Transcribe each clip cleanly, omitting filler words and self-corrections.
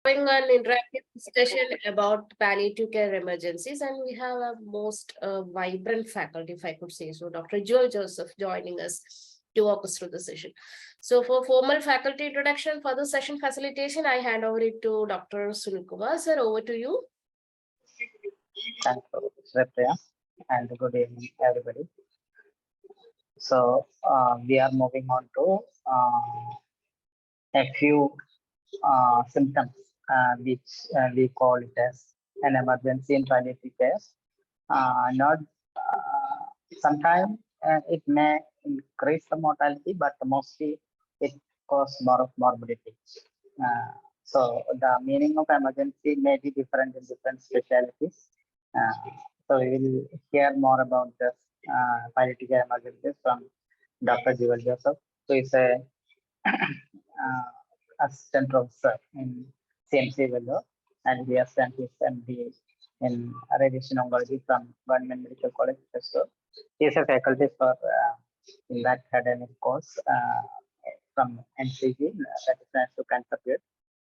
Having an interactive discussion about palliative care emergencies, and we have a most vibrant faculty, if I could say so, Dr. Jewell Joseph joining us to walk us through the session. So for formal faculty introduction for the session facilitation, I hand over it to Dr. Sunil Kumar. Sir, over to you. Thank you, Shreya, and good evening, everybody. So we are moving on to a few symptoms which we call it as an emergency in palliative care. Not sometimes it may increase the mortality, but mostly it causes more of morbidity. So the meaning of emergency may be different in different specialties. So we will hear more about this palliative care emergencies from Dr. Jewell Joseph, who is a assistant professor in CMC Vellore, and he has done his MD in radiation oncology from Government Medical College. So he is a faculty for in that academic course from NCG, that is National Cancer Field,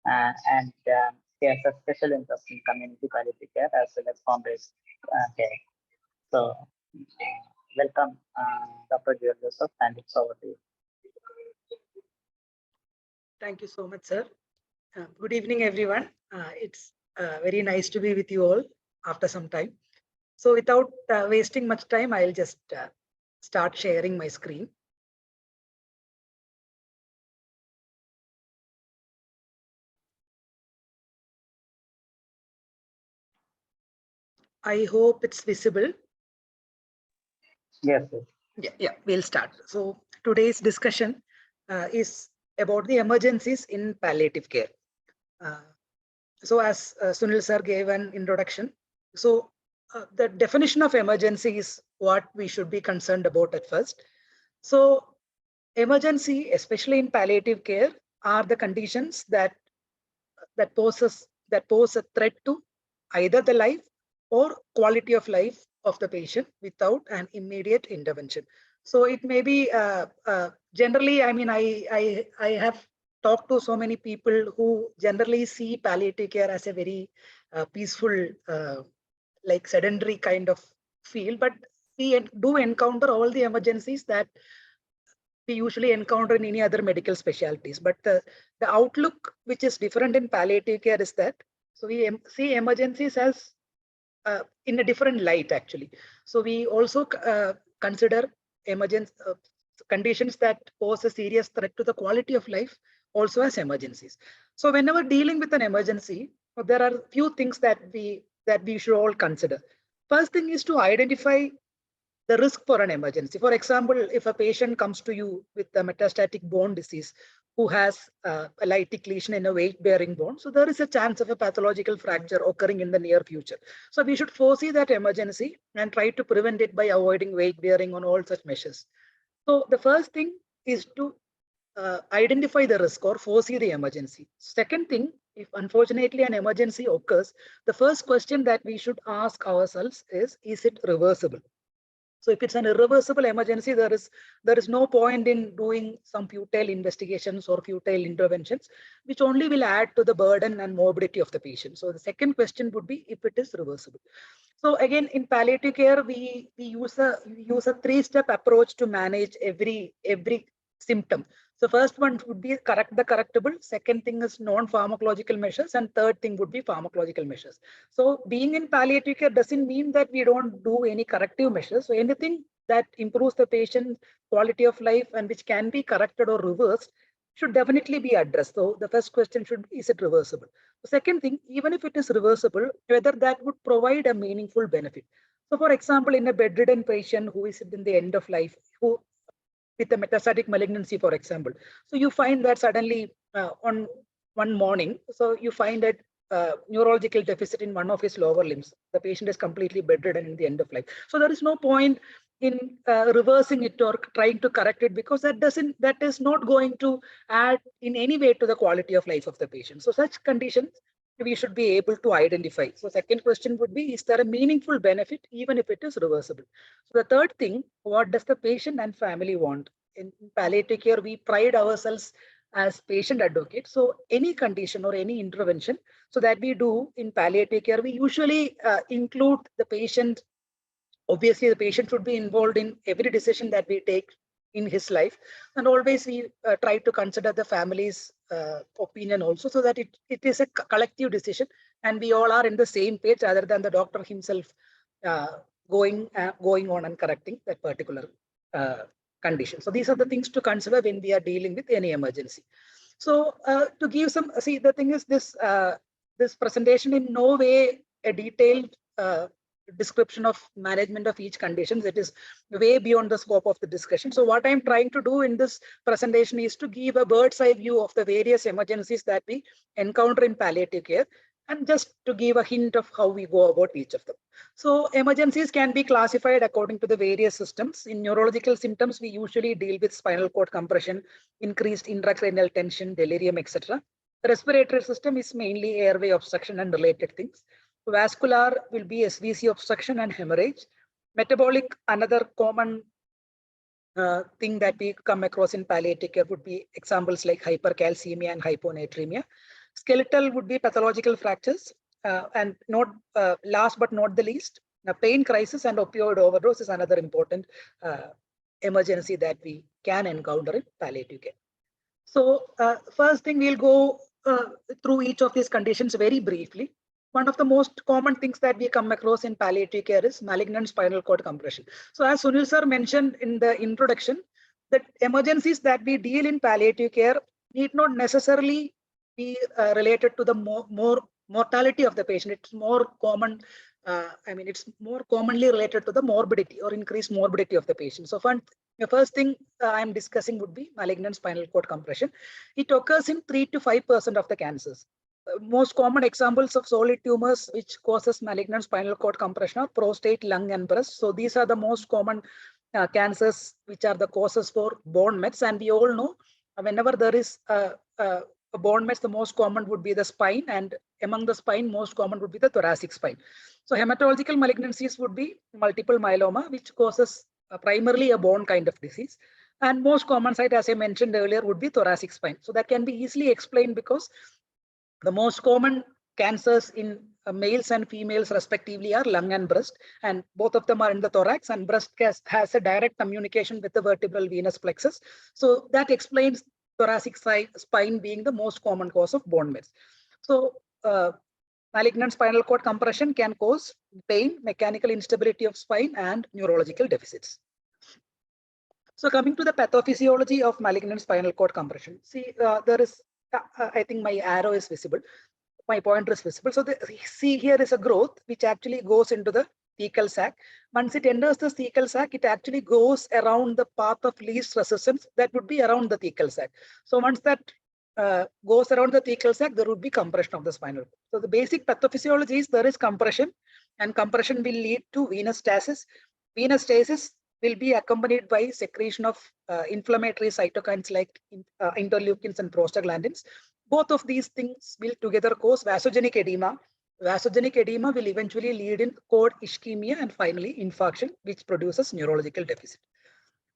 and he has a special interest in community palliative care as well as home-based care. So welcome, Dr. Jewell Joseph, and it's over to you. Thank you so much, sir. Good evening, everyone. It's very nice to be with you all after some time. So without wasting much time, I'll just start sharing my screen. I hope it's visible. Yes, yes. Yeah, we'll start. So today's discussion is about the emergencies in palliative care. So as Sunil sir gave an introduction, so the definition of emergency is what we should be concerned about at first. So emergency, especially in palliative care, are the conditions that pose a threat to either the life or quality of life of the patient without an immediate intervention. So it may be generally, I mean, I have talked to so many people who generally see palliative care as a very peaceful, like sedentary kind of field, but we do encounter all the emergencies that we usually encounter in any other medical specialties. But the outlook which is different in palliative care is that, so we see emergencies as in a different light actually. So we also consider emergency conditions that pose a serious threat to the quality of life also as emergencies. So whenever dealing with an emergency, there are few things that we should all consider. First thing is to identify the risk for an emergency. For example, if a patient comes to you with a metastatic bone disease who has a lytic lesion in a weight-bearing bone, so there is a chance of a pathological fracture occurring in the near future. So we should foresee that emergency and try to prevent it by avoiding weight-bearing on all such measures. So the first thing is to identify the risk or foresee the emergency. Second thing, if unfortunately an emergency occurs, the first question that we should ask ourselves is it reversible? So if it's an irreversible emergency, there is no point in doing some futile investigations or futile interventions, which only will add to the burden and morbidity of the patient. So the second question would be if it is reversible. So again, in palliative care, we use a three-step approach to manage every symptom. So first one would be correct the correctable. Second thing is non-pharmacological measures, and third thing would be pharmacological measures. So being in palliative care doesn't mean that we don't do any corrective measures. So anything that improves the patient's quality of life and which can be corrected or reversed should definitely be addressed. So the first question should be, is it reversible? The second thing, even if it is reversible, whether that would provide a meaningful benefit. So for example, in a bedridden patient who is in the end of life, who with a metastatic malignancy, for example. So you find that suddenly on one morning, so you find that neurological deficit in one of his lower limbs. The patient is completely bedridden in the end of life. So there is no point in reversing it or trying to correct it, because that is not going to add in any way to the quality of life of the patient. So such conditions we should be able to identify. So second question would be, is there a meaningful benefit even if it is reversible? So the third thing, what does the patient and family want? In palliative care, we pride ourselves as patient advocate. So any condition or any intervention so that we do in palliative care, we usually include the patient. Obviously, the patient should be involved in every decision that we take in his life. And always we try to consider the family's opinion also, so that it is a collective decision and we all are in the same page rather than the doctor himself going on and correcting that particular condition. So these are the things to consider when we are dealing with any emergency. So to give some, see, the thing is this presentation in no way a detailed description of management of each condition. It is way beyond the scope of the discussion. So what I'm trying to do in this presentation is to give a bird's eye view of the various emergencies that we encounter in palliative care, and just to give a hint of how we go about each of them. So emergencies can be classified according to the various systems. In neurological symptoms, we usually deal with spinal cord compression, increased intracranial tension, delirium, etc. The respiratory system is mainly airway obstruction and related things. Vascular will be SVC obstruction and hemorrhage. Metabolic, another common thing that we come across in palliative care would be examples like hypercalcemia and hyponatremia. Skeletal would be pathological fractures, and not last but not the least, pain crisis and opioid overdose is another important emergency that we can encounter in palliative care. So first thing, we'll go through each of these conditions very briefly. One of the most common things that we come across in palliative care is malignant spinal cord compression. So as Sunil sir mentioned in the introduction, that emergencies that we deal in palliative care need not necessarily be related to the more mortality of the patient. It's more common. It's more commonly related to the morbidity or increased morbidity of the patient. So the first thing I'm discussing would be malignant spinal cord compression. It occurs in 3 to 5% of the cancers. Most common examples of solid tumors which causes malignant spinal cord compression are prostate, lung, and breast. So these are the most common cancers which are the causes for bone mets. And we all know whenever there is a bone mets, the most common would be the spine, and among the spine, most common would be the thoracic spine. So hematological malignancies would be multiple myeloma, which causes primarily a bone kind of disease. And most common site, as I mentioned earlier, would be thoracic spine. So that can be easily explained because the most common cancers in males and females respectively are lung and breast, and both of them are in the thorax, and breast has a direct communication with the vertebral venous plexus. So that explains thoracic spine being the most common cause of bone mets. So malignant spinal cord compression can cause pain, mechanical instability of spine, and neurological deficits. So coming to the pathophysiology of malignant spinal cord compression, see there is, I think my arrow is visible, my pointer is visible. So see here is a growth which actually goes into the thecal sac. Once it enters the thecal sac, it actually goes around the path of least resistance that would be around the thecal sac. So once that goes around the thecal sac, there would be compression of the spinal cord. So the basic pathophysiology is there is compression, and compression will lead to venous stasis. Venous stasis will be accompanied by secretion of inflammatory cytokines like interleukins and prostaglandins. Both of these things will together cause vasogenic edema. Vasogenic edema will eventually lead in cord ischemia and finally infarction, which produces neurological deficit.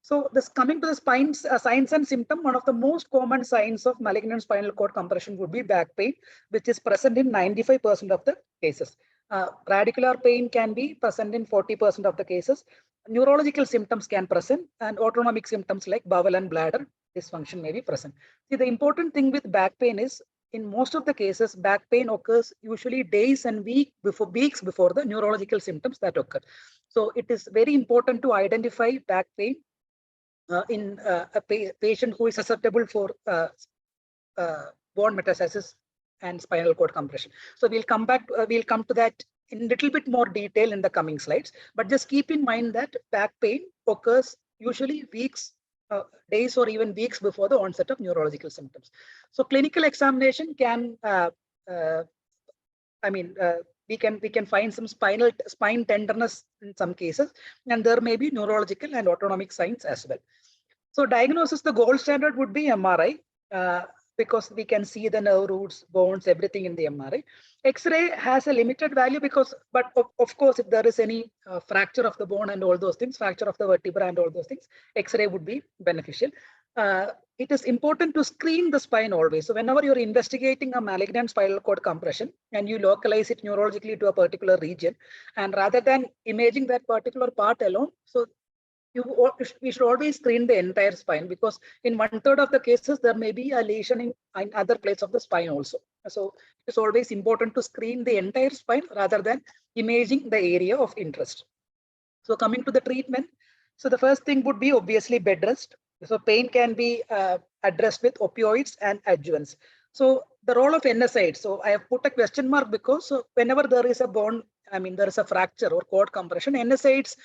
So this coming to the spines, signs and symptoms, one of the most common signs of malignant spinal cord compression would be back pain, which is present in 95% of the cases. Radicular pain can be present in 40% of the cases. Neurological symptoms can present, and autonomic symptoms like bowel and bladder dysfunction may be present. See, the important thing with back pain is in most of the cases, back pain occurs usually days and weeks before the neurological symptoms that occur. So it is very important to identify back pain in a patient who is susceptible for bone metastasis and spinal cord compression. So we'll come to that in a little bit more detail in the coming slides, but just keep in mind that back pain occurs usually days or even weeks before the onset of neurological symptoms. So clinical examination can, we can find some spine tenderness in some cases, and there may be neurological and autonomic signs as well. So diagnosis, the gold standard would be MRI. Because we can see the nerve roots, bones, everything in the MRI. X-ray has a limited value but of course, if there is any fracture of the bone and all those things, fracture of the vertebra and all those things, X-ray would be beneficial. it is important to screen the spine always. So whenever you're investigating a malignant spinal cord compression and you localize it neurologically to a particular region, and rather than imaging that particular part alone, so we should always screen the entire spine, because in 1/3 of the cases, there may be a lesion in other places of the spine also. So it's always important to screen the entire spine rather than imaging the area of interest. So coming to the treatment, so the first thing would be obviously bed rest. So pain can be addressed with opioids and adjuvants. So the role of NSAIDs. So I have put a question mark because whenever there is a bone, there is a fracture or cord compression, NSAIDs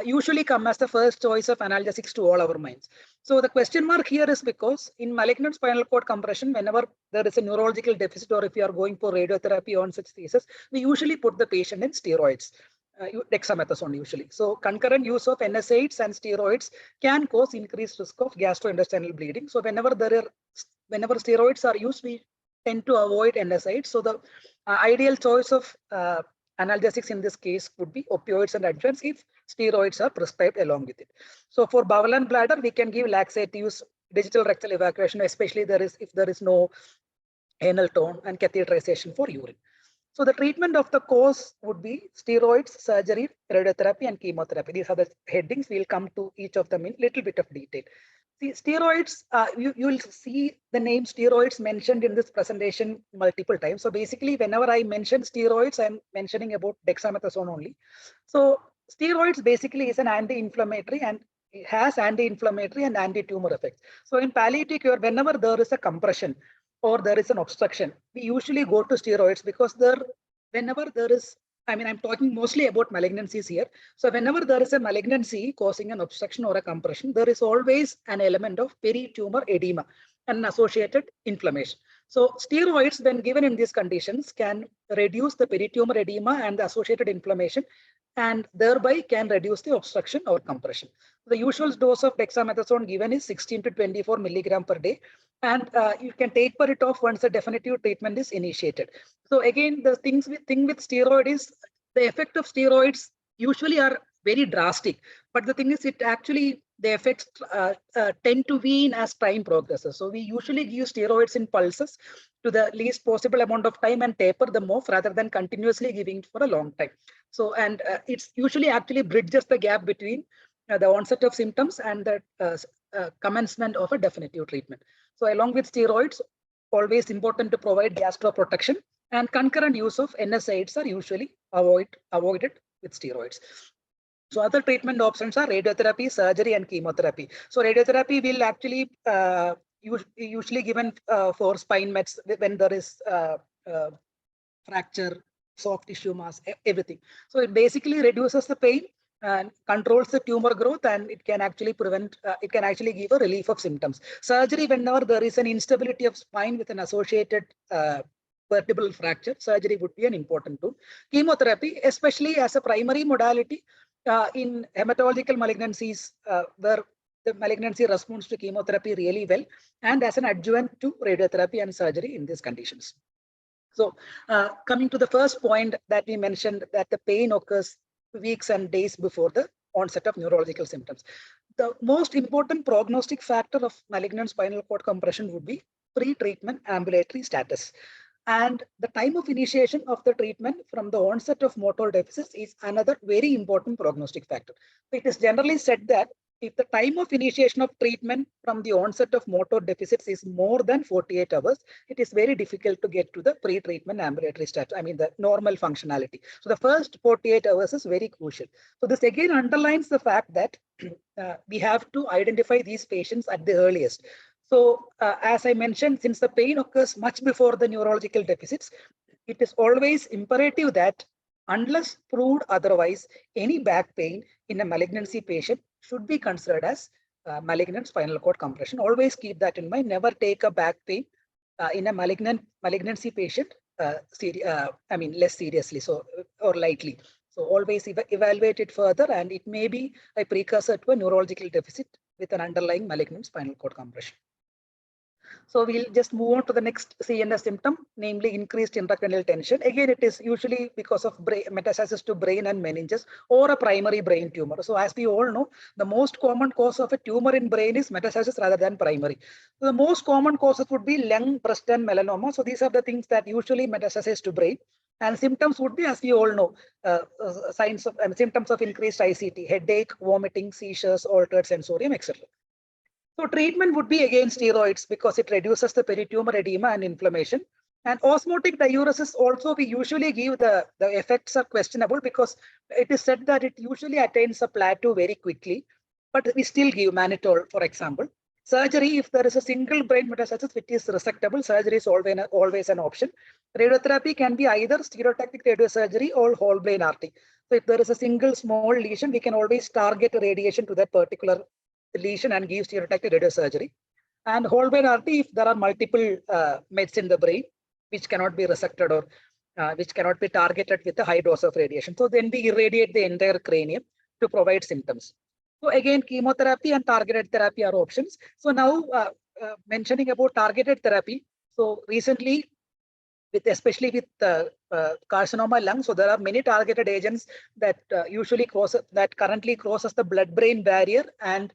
usually come as the first choice of analgesics to all our minds. So the question mark here is because in malignant spinal cord compression, whenever there is a neurological deficit or if you are going for radiotherapy on such cases, we usually put the patient in steroids. Dexamethasone usually. So concurrent use of NSAIDs and steroids can cause increased risk of gastrointestinal bleeding. So whenever steroids are used, we tend to avoid NSAIDs. So the ideal choice of analgesics in this case would be opioids and adjuvants if steroids are prescribed along with it. So for bowel and bladder, we can give laxatives, digital rectal evacuation, especially if there is no anal tone, and catheterization for urine. So the treatment of the cause would be steroids, surgery, radiotherapy, and chemotherapy. These are the headings. We'll come to each of them in little bit of detail. See, steroids, you will see the name steroids mentioned in this presentation multiple times. So basically, whenever I mention steroids, I'm mentioning about dexamethasone only. So steroids basically is an anti-inflammatory, and it has anti-inflammatory and anti-tumor effects. So in palliative care, whenever there is a compression or there is an obstruction, we usually go to steroids because whenever there is, I'm talking mostly about malignancies here. So whenever there is a malignancy causing an obstruction or a compression, there is always an element of peri-tumor edema and associated inflammation. So steroids, when given in these conditions, can reduce the peri-tumor edema and the associated inflammation, and thereby can reduce the obstruction or compression. The usual dose of dexamethasone given is 16 to 24 milligram per day, and you can taper it off once a definitive treatment is initiated. So again, the thing with steroid is the effect of steroids usually are very drastic, but the thing is the effects tend to wane as time progresses. So we usually give steroids in pulses to the least possible amount of time and taper them off rather than continuously giving it for a long time. So, and it's usually actually bridges the gap between the onset of symptoms and the commencement of a definitive treatment. So along with steroids, always important to provide gastroprotection, and concurrent use of NSAIDs are usually avoided with steroids. So other treatment options are radiotherapy, surgery, and chemotherapy. So radiotherapy will actually usually given for spine mets when there is fracture, soft tissue mass, everything. So it basically reduces the pain and controls the tumor growth, and it can actually it can actually give a relief of symptoms. Surgery, whenever there is an instability of spine with an associated vertebral fracture, surgery would be an important tool. Chemotherapy, especially as a primary modality in hematological malignancies, where the malignancy responds to chemotherapy really well, and as an adjuvant to radiotherapy and surgery in these conditions. So coming to the first point that we mentioned, that the pain occurs weeks and days before the onset of neurological symptoms. The most important prognostic factor of malignant spinal cord compression would be pre-treatment ambulatory status. And the time of initiation of the treatment from the onset of motor deficits is another very important prognostic factor. It is generally said that if the time of initiation of treatment from the onset of motor deficits is more than 48 hours, it is very difficult to get to the pre-treatment ambulatory status, the normal functionality. So the first 48 hours is very crucial. So this again underlines the fact that we have to identify these patients at the earliest. So as I mentioned, since the pain occurs much before the neurological deficits, it is always imperative that unless proved otherwise, any back pain in a malignancy patient should be considered as malignant spinal cord compression. Always keep that in mind. Never take a back pain in a malignancy patient less seriously, or lightly. So always evaluate it further, and it may be a precursor to a neurological deficit with an underlying malignant spinal cord compression. So we'll just move on to the next CNS symptom, namely increased intracranial tension. Again, it is usually because of metastasis to brain and meninges or a primary brain tumor. So as we all know, the most common cause of a tumor in brain is metastasis rather than primary. So the most common causes would be lung, breast, and melanoma. So these are the things that usually metastasize to brain. And symptoms would be, as we all know, signs of symptoms of increased ICT, headache, vomiting, seizures, altered sensorium, etc. So treatment would be again steroids because it reduces the peritumor edema and inflammation. And osmotic diuresis also we usually give the effects are questionable because it is said that it usually attains a plateau very quickly, but we still give mannitol, for example. Surgery, if there is a single brain metastasis which is resectable, surgery is always an option. Radiotherapy can be either stereotactic radiosurgery or whole brain RT. So if there is a single small lesion, we can always target radiation to that particular lesion and give stereotactic radiosurgery. And whole brain RT if there are multiple mets in the brain which cannot be resected or which cannot be targeted with a high dose of radiation. So then we irradiate the entire cranium to provide symptoms. So again, chemotherapy and targeted therapy are options. So now mentioning about targeted therapy. So recently, especially with carcinoma lung, so there are many targeted agents that currently crosses the blood-brain barrier and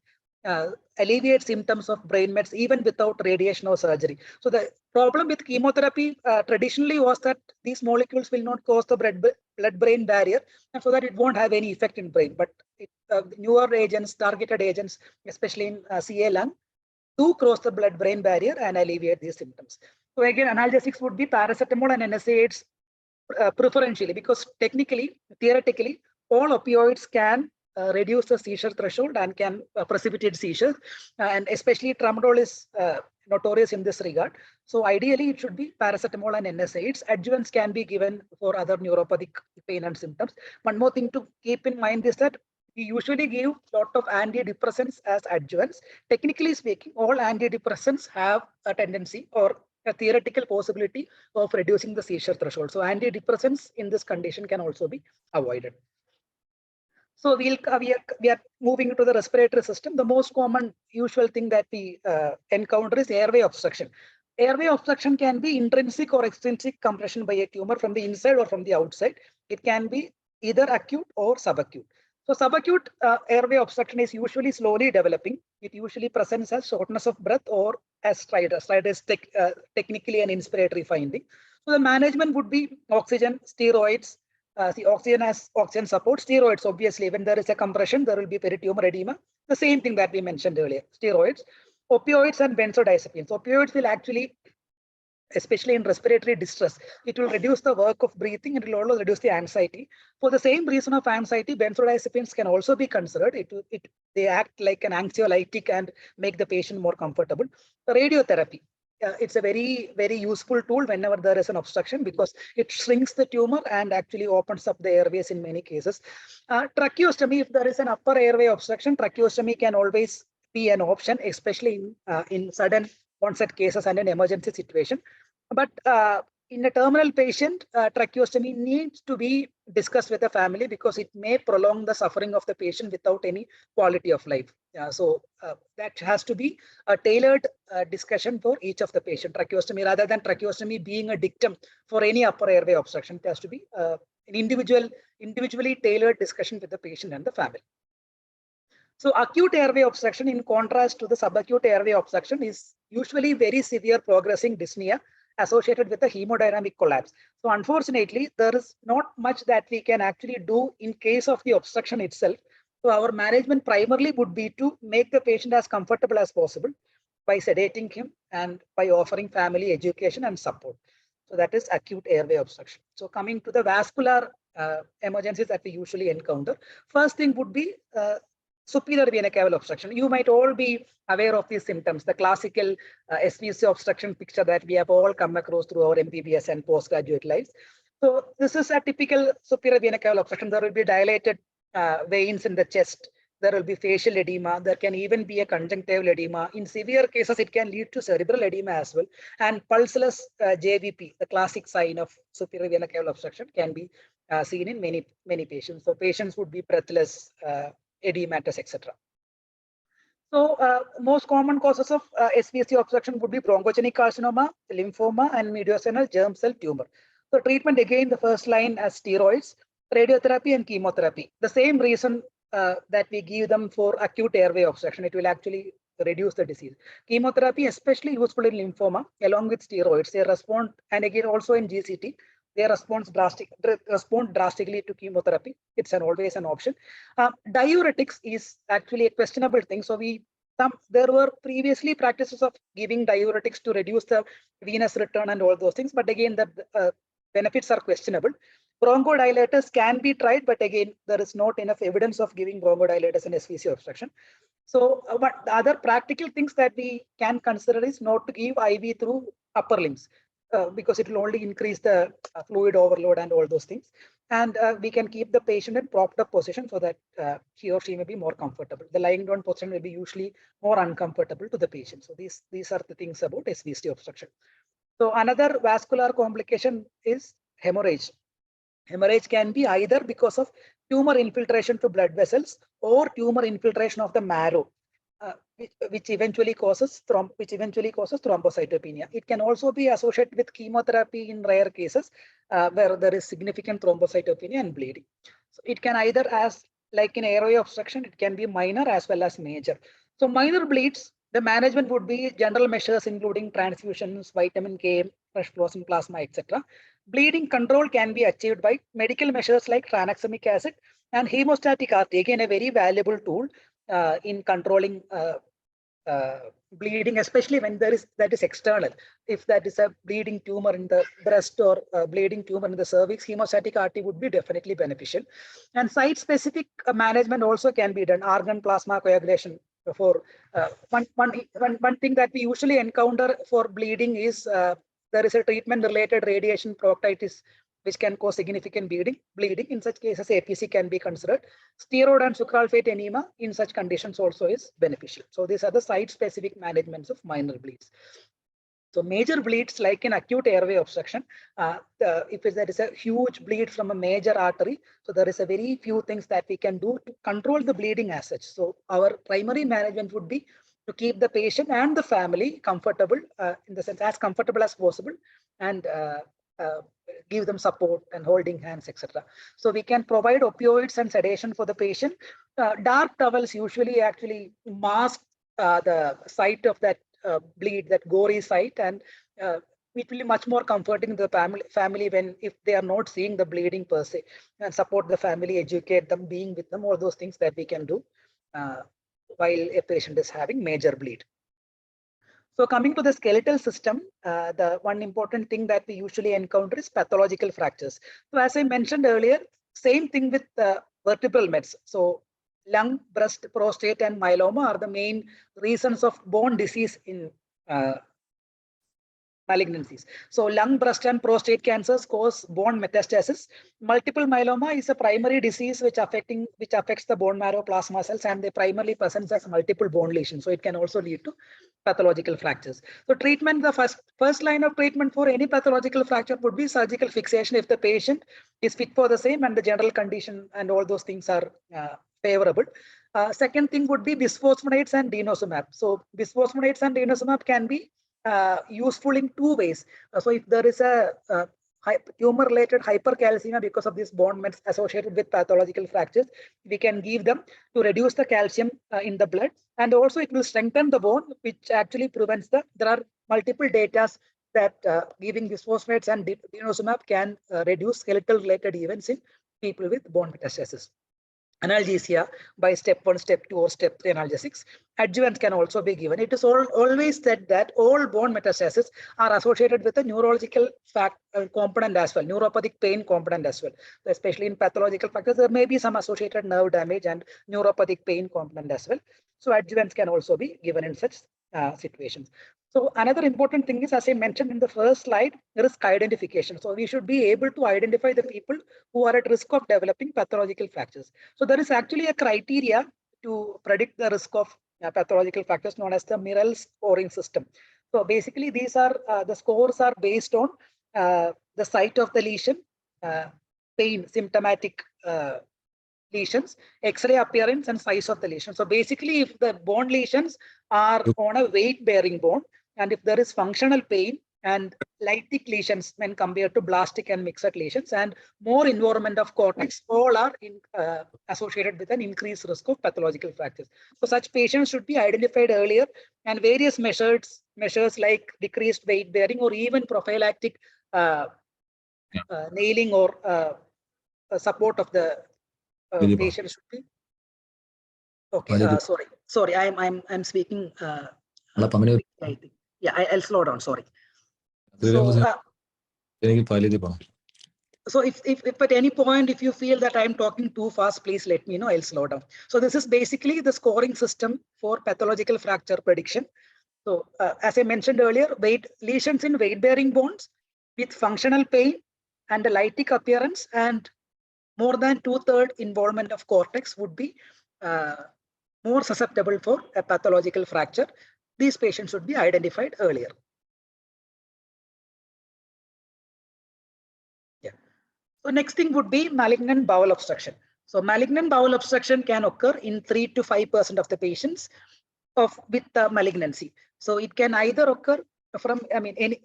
alleviate symptoms of brain mets even without radiation or surgery. So the problem with chemotherapy traditionally was that these molecules will not cross the blood-brain barrier, and so that it won't have any effect in brain. But newer agents, targeted agents, especially in CA lung, do cross the blood-brain barrier and alleviate these symptoms. So again, analgesics would be paracetamol and NSAIDs preferentially because theoretically, all opioids can reduce the seizure threshold and can precipitate seizures. And especially tramadol is notorious in this regard. So ideally, it should be paracetamol and NSAIDs. Adjuvants can be given for other neuropathic pain and symptoms. One more thing to keep in mind is that we usually give a lot of antidepressants as adjuvants. Technically speaking, all antidepressants have a tendency or a theoretical possibility of reducing the seizure threshold. So antidepressants in this condition can also be avoided. So we are moving to the respiratory system. The most common usual thing that we encounter is airway obstruction. Airway obstruction can be intrinsic or extrinsic compression by a tumor from the inside or from the outside. It can be either acute or subacute. So subacute airway obstruction is usually slowly developing. It usually presents as shortness of breath or as stridor. Stridor is technically an inspiratory finding. So the management would be oxygen, steroids. The oxygen support, steroids. Obviously, when there is a compression, there will be peritumor edema. The same thing that we mentioned earlier. Steroids, opioids, and benzodiazepines. Opioids will actually, especially in respiratory distress, it will reduce the work of breathing and it will also reduce the anxiety. For the same reason of anxiety, benzodiazepines can also be considered. They act like an anxiolytic and make the patient more comfortable. Radiotherapy. It's a very, very useful tool whenever there is an obstruction because it shrinks the tumor and actually opens up the airways in many cases. Tracheostomy, if there is an upper airway obstruction, tracheostomy can always be an option, especially in sudden onset cases and an emergency situation. But in a terminal patient, tracheostomy needs to be discussed with the family because it may prolong the suffering of the patient without any quality of life. So that has to be a tailored discussion for each of the patient. Tracheostomy, rather than tracheostomy being a dictum for any upper airway obstruction, it has to be an individually tailored discussion with the patient and the family. So acute airway obstruction, in contrast to the subacute airway obstruction, is usually very severe progressing dyspnea associated with a hemodynamic collapse. So unfortunately, there is not much that we can actually do in case of the obstruction itself. So our management primarily would be to make the patient as comfortable as possible by sedating him and by offering family education and support. So that is acute airway obstruction. So coming to the vascular emergencies that we usually encounter, first thing would be superior vena cava obstruction. You might all be aware of these symptoms, the classical SVC obstruction picture that we have all come across through our MBBS and postgraduate lives. So this is a typical superior vena cava obstruction. There will be dilated veins in the chest. There will be facial edema. There can even be a conjunctival edema. In severe cases, it can lead to cerebral edema as well. And pulseless JVP, the classic sign of superior vena cava obstruction, can be seen in many patients. So patients would be breathless, edematous, etc. So most common causes of SVC obstruction would be bronchogenic carcinoma, lymphoma, and mediastinal germ cell tumor. So treatment again, the first line as steroids, radiotherapy, and chemotherapy. The same reason that we give them for acute airway obstruction, it will actually reduce the disease. Chemotherapy, especially useful in lymphoma, along with steroids, they respond, and again also in GCT, they respond drastically to chemotherapy. It's always an option. Diuretics is actually a questionable thing. So there were previously practices of giving diuretics to reduce the venous return and all those things, but again the benefits are questionable. Bronchodilators can be tried, but again there is not enough evidence of giving bronchodilators in SVC obstruction. So but the other practical things that we can consider is not to give IV through upper limbs. Because it will only increase the fluid overload and all those things. And we can keep the patient in propped up position so that he or she may be more comfortable. The lying down position will be usually more uncomfortable to the patient. So these are the things about SVC obstruction. So another vascular complication is hemorrhage. Hemorrhage can be either because of tumor infiltration to blood vessels or tumor infiltration of the marrow. Which eventually causes thrombocytopenia. It can also be associated with chemotherapy in rare cases where there is significant thrombocytopenia and bleeding. So it can either, as like in airway obstruction, it can be minor as well as major. So minor bleeds, the management would be general measures including transfusions, vitamin K, fresh fluorescent plasma, etc. Bleeding control can be achieved by medical measures like tranexamic acid and hemostatic RT, again a very valuable tool in controlling bleeding, especially when that is external. If that is a bleeding tumor in the breast or bleeding tumor in the cervix, hemostatic RT would be definitely beneficial. And site-specific management also can be done. Argon plasma coagulation. For one thing that we usually encounter for bleeding is there is a treatment-related radiation proctitis which can cause significant bleeding. In such cases, APC can be considered. Steroid and sucralfate enema in such conditions also is beneficial. So these are the site-specific managements of minor bleeds. So major bleeds, like in acute airway obstruction, if there is a huge bleed from a major artery, so there is a very few things that we can do to control the bleeding as such. So our primary management would be to keep the patient and the family comfortable, in the sense as comfortable as possible, and give them support and holding hands, etc. So we can provide opioids and sedation for the patient. Dark towels usually actually mask the site of that bleed, that gory site, and it will be much more comforting to the family when if they are not seeing the bleeding per se, and support the family, educate them, being with them, all those things that we can do while a patient is having major bleed. So coming to the skeletal system, the one important thing that we usually encounter is pathological fractures. So as I mentioned earlier, same thing with vertebral mets. So lung, breast, prostate, and myeloma are the main reasons of bone disease in malignancies. So lung, breast, and prostate cancers cause bone metastasis. Multiple myeloma is a primary disease which affects the bone marrow plasma cells, and they primarily presents as multiple bone lesions. So it can also lead to pathological fractures. So treatment, the first line of treatment for any pathological fracture would be surgical fixation if the patient is fit for the same and the general condition and all those things are favorable. Second thing would be bisphosphonates and denosumab. So bisphosphonates and denosumab can be useful in two ways. So if there is a tumor-related hypercalcemia because of these bone mets associated with pathological fractures, we can give them to reduce the calcium in the blood, and also it will strengthen the bone, which actually prevents there are multiple data that giving bisphosphonates and denosumab can reduce skeletal-related events in people with bone metastasis. Analgesia by step 1, step 2, or step 3 analgesics. Adjuvants can also be given. It is always said that all bone metastases are associated with a neurological component as well, neuropathic pain component as well. So especially in pathological factors, there may be some associated nerve damage and neuropathic pain component as well. So adjuvants can also be given in such situations. So another important thing is, as I mentioned in the first slide, risk identification. So we should be able to identify the people who are at risk of developing pathological fractures. So there is actually a criteria to predict the risk of pathological fractures known as the Mirrell scoring system. So basically these are the scores are based on the site of the lesion, pain, symptomatic lesions, X-ray appearance, and size of the lesion. So basically, if the bone lesions are on a weight-bearing bone, and if there is functional pain and lytic lesions when compared to blastic and mixed lesions, and more involvement of cortex, all are associated with an increased risk of pathological fractures. So such patients should be identified earlier, and various measures like decreased weight bearing or even prophylactic nailing or support of the patient should be. Okay, sorry, I'm speaking. Yeah, I'll slow down. Sorry. So if at any point, if you feel that I'm talking too fast, please let me know, I'll slow down. So this is basically the scoring system for pathological fracture prediction. So as I mentioned earlier, lesions in weight-bearing bones with functional pain and a lytic appearance and more than 2/3 involvement of cortex would be more susceptible for a pathological fracture. These patients should be identified earlier. So next thing would be malignant bowel obstruction. So malignant bowel obstruction can occur in 3 to 5% of the patients with the malignancy. So it can either occur from,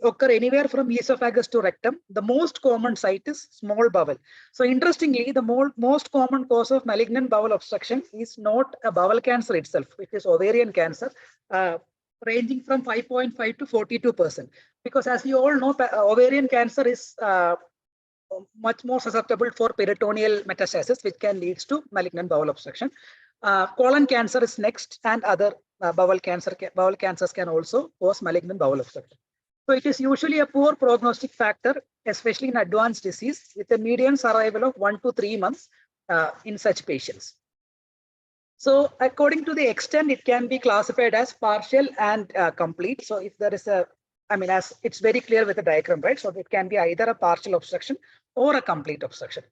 occur anywhere from esophagus to rectum. The most common site is small bowel. So interestingly, the most common cause of malignant bowel obstruction is not a bowel cancer itself, which is ovarian cancer, ranging from 5.5 to 42%. Because as you all know, ovarian cancer is much more susceptible for peritoneal metastasis, which can lead to malignant bowel obstruction. Colon cancer is next, and other bowel cancers can also cause malignant bowel obstruction. So it is usually a poor prognostic factor, especially in advanced disease, with a median survival of 1 to 3 months in such patients. So according to the extent, it can be classified as partial and complete. So if there is as it's very clear with the diagram, right? So it can be either a partial obstruction or a complete obstruction.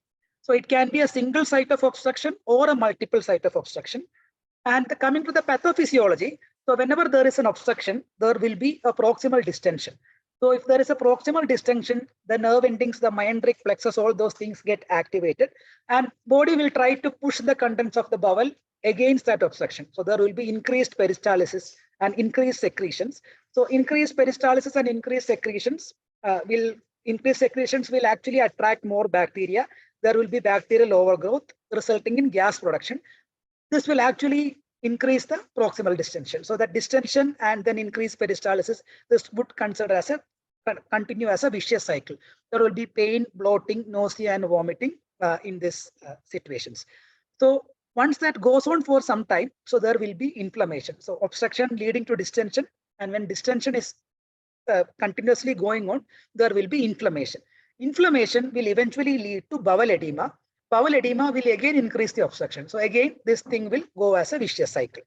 So it can be a single site of obstruction or a multiple site of obstruction. And coming to the pathophysiology, so whenever there is an obstruction, there will be a proximal distension. So if there is a proximal distension, the nerve endings, the myendric plexus, all those things get activated, and body will try to push the contents of the bowel against that obstruction. So there will be increased peristalsis and increased secretions. So increased peristalsis and increased secretions will actually attract more bacteria. There will be bacterial overgrowth resulting in gas production. This will actually increase the proximal distension. So that distension and then increased peristalsis, this would continue as a vicious cycle. There will be pain, bloating, nausea, and vomiting in these situations. So once that goes on for some time, so there will be inflammation. So obstruction leading to distension, and when distension is continuously going on, there will be inflammation. Inflammation will eventually lead to bowel edema. Bowel edema will again increase the obstruction. So again, this thing will go as a vicious cycle.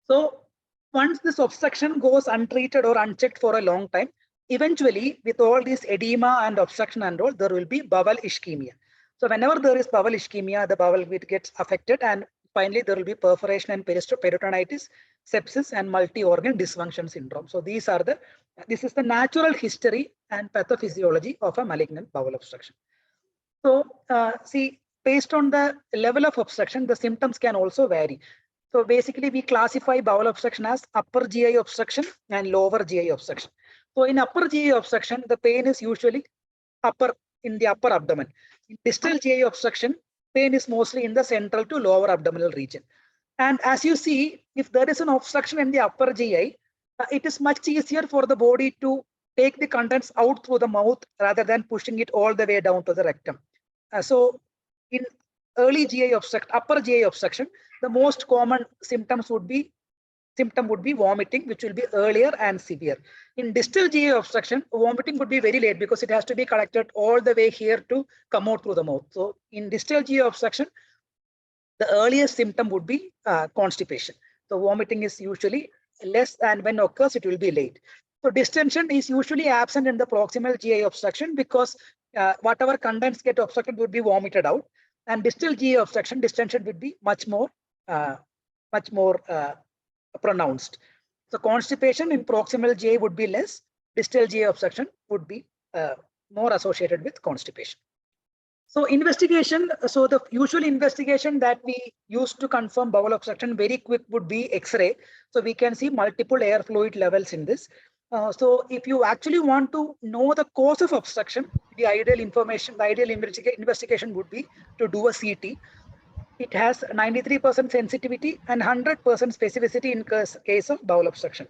So once this obstruction goes untreated or unchecked for a long time, eventually with all this edema and obstruction and all, there will be bowel ischemia. So whenever there is bowel ischemia, the bowel gets affected, and finally there will be perforation and peritonitis, sepsis, and multi-organ dysfunction syndrome. So this is the natural history and pathophysiology of a malignant bowel obstruction. So see, based on the level of obstruction, the symptoms can also vary. So basically, we classify bowel obstruction as upper GI obstruction and lower GI obstruction. So in upper GI obstruction, the pain is usually in the upper abdomen. In distal GI obstruction, pain is mostly in the central to lower abdominal region. And as you see, if there is an obstruction in the upper GI, it is much easier for the body to take the contents out through the mouth rather than pushing it all the way down to the rectum. So in early GI obstruction, upper GI obstruction, the most common symptom would be vomiting, which will be earlier and severe. In distal GI obstruction, vomiting would be very late because it has to be collected all the way here to come out through the mouth. So in distal GI obstruction, the earliest symptom would be constipation. So vomiting is usually less, and when occurs, it will be late. So distension is usually absent in the proximal GI obstruction because whatever contents get obstructed would be vomited out. And distal GI obstruction, distension would be much more pronounced. So constipation in proximal GI would be less. Distal GI obstruction would be more associated with constipation. So investigation, so the usual investigation that we use to confirm bowel obstruction very quick would be X-ray. So we can see multiple air fluid levels in this. So if you actually want to know the cause of obstruction, the ideal investigation would be to do a CT. It has 93% sensitivity and 100% specificity in case of bowel obstruction.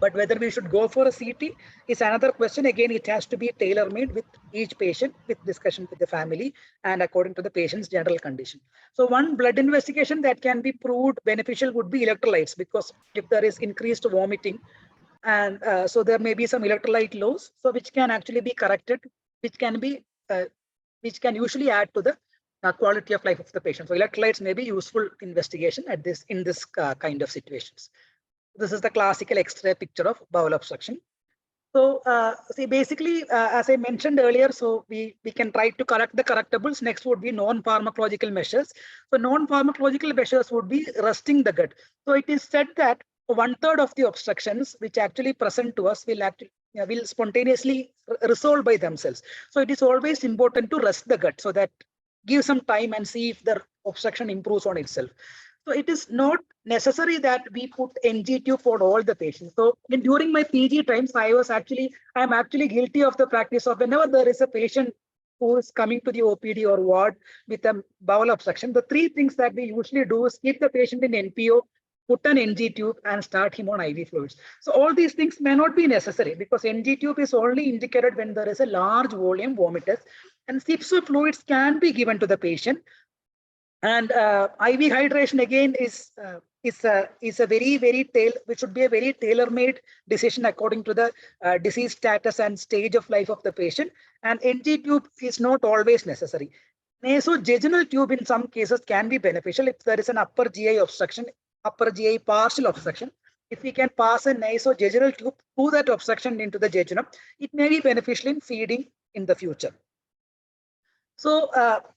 But whether we should go for a CT is another question. Again, it has to be tailor-made with each patient, with discussion with the family and according to the patient's general condition. So one blood investigation that can be proved beneficial would be electrolytes, because if there is increased vomiting, and so there may be some electrolyte loss, so which can actually be corrected, which can usually add to the quality of life of the patient. So electrolytes may be useful investigation in this kind of situations. This is the classical X-ray picture of bowel obstruction. So see, basically, as I mentioned earlier, so we can try to correct the correctables. Next would be non-pharmacological measures. So non-pharmacological measures would be resting the gut. So it is said that 1/3 of the obstructions which actually present to us will spontaneously resolve by themselves. So it is always important to rest the gut, so that give some time and see if the obstruction improves on itself. So it is not necessary that we put NG tube for all the patients. So during my PG times, I am actually guilty of the practice of whenever there is a patient who is coming to the OPD or ward with a bowel obstruction, the three things that we usually do is keep the patient in NPO, put an NG tube and start him on IV fluids. So all these things may not be necessary, because NG tube is only indicated when there is a large volume vomitus, and sips of fluids can be given to the patient. And IV hydration again is a very which should be a very tailor-made decision according to the disease status and stage of life of the patient. And NG tube is not always necessary. Nasojejunal tube in some cases can be beneficial if there is an upper GI obstruction, upper GI partial obstruction. If we can pass a nasojejunal tube through that obstruction into the jejunum, it may be beneficial in feeding in the future. So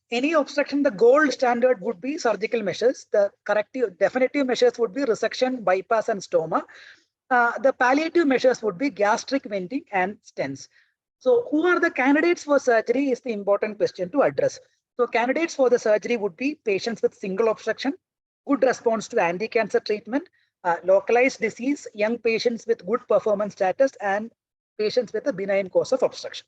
any obstruction, the gold standard would be surgical measures. The definitive measures would be resection, bypass, and stoma. The palliative measures would be gastric venting and stents. So who are the candidates for surgery is the important question to address. So candidates for the surgery would be patients with single obstruction, good response to anti-cancer treatment, localized disease, young patients with good performance status, and patients with a benign cause of obstruction.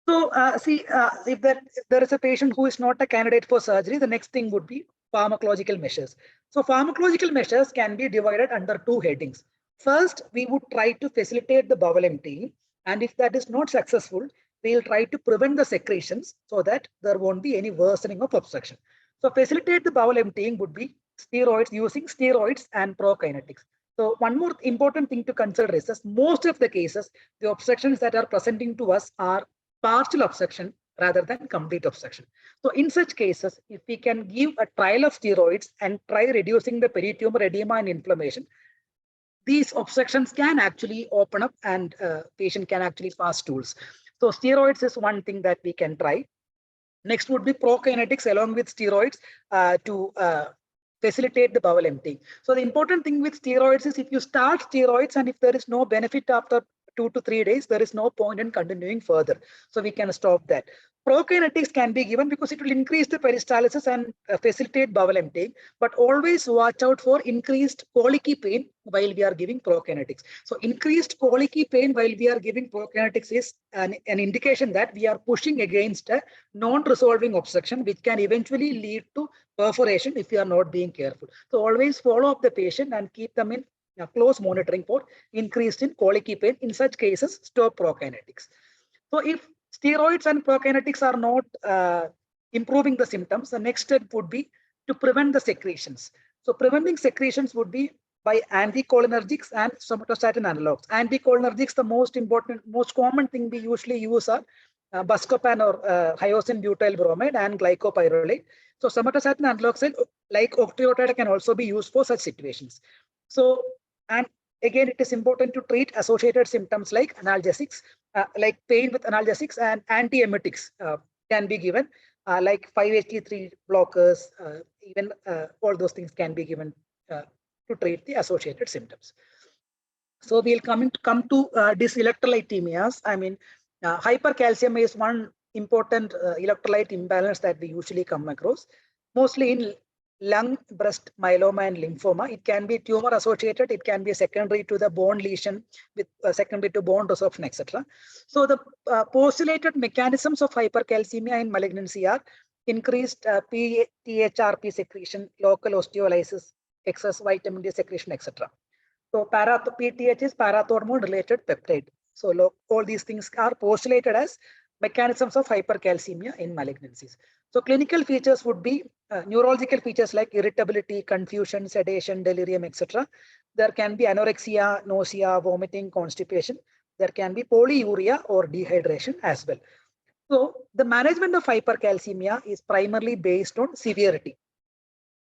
So if there is a patient who is not a candidate for surgery, the next thing would be pharmacological measures. So pharmacological measures can be divided under two headings. First, we would try to facilitate the bowel emptying, and if that is not successful, we'll try to prevent the secretions so that there won't be any worsening of obstruction. So facilitate the bowel emptying would be using steroids and prokinetics. So one more important thing to consider is that most of the cases, the obstructions that are presenting to us are partial obstruction rather than complete obstruction. So in such cases, if we can give a trial of steroids and try reducing the peritumor edema and inflammation, these obstructions can actually open up and patient can actually pass stools. So steroids is one thing that we can try. Next would be prokinetics along with steroids to facilitate the bowel emptying. So the important thing with steroids is if you start steroids and if there is no benefit after 2 to 3 days, there is no point in continuing further. So we can stop that. Prokinetics can be given because it will increase the peristalsis and facilitate bowel emptying, but always watch out for increased colicky pain while we are giving prokinetics. So increased colicky pain while we are giving prokinetics is an indication that we are pushing against a non-resolving obstruction, which can eventually lead to perforation if we are not being careful. So always follow up the patient and keep them in close monitoring for increase in colicky pain. In such cases, stop prokinetics. So if steroids and prokinetics are not improving the symptoms, the next step would be to prevent the secretions. So preventing secretions would be by anticholinergics and somatostatin analogs. Anticholinergics, the most common thing we usually use are buscopan or hyoscine butyl bromide and glycopyrrolate. So somatostatin analogs like octreotide can also be used for such situations. So, and again, it is important to treat associated symptoms like analgesics, like pain with analgesics, and antiemetics can be given, like 5-HT3 blockers, even all those things can be given to treat the associated symptoms. So we'll come to dyselectrolytemias. I mean, hypercalciemia is one important electrolyte imbalance that we usually come across, mostly in lung, breast, myeloma, and lymphoma. It can be tumor associated. It can be secondary to the bone lesion with secondary to bone resorption, etc. So the postulated mechanisms of hypercalcemia in malignancy are increased THRP secretion, local osteolysis, excess vitamin D secretion, etc. So PTH is parathormone related peptide. So all these things are postulated as mechanisms of hypercalcemia in malignancies. So clinical features would be neurological features like irritability, confusion, sedation, delirium, etc. There can be anorexia, nausea, vomiting, constipation. There can be polyuria or dehydration as well. So the management of hypercalcemia is primarily based on severity.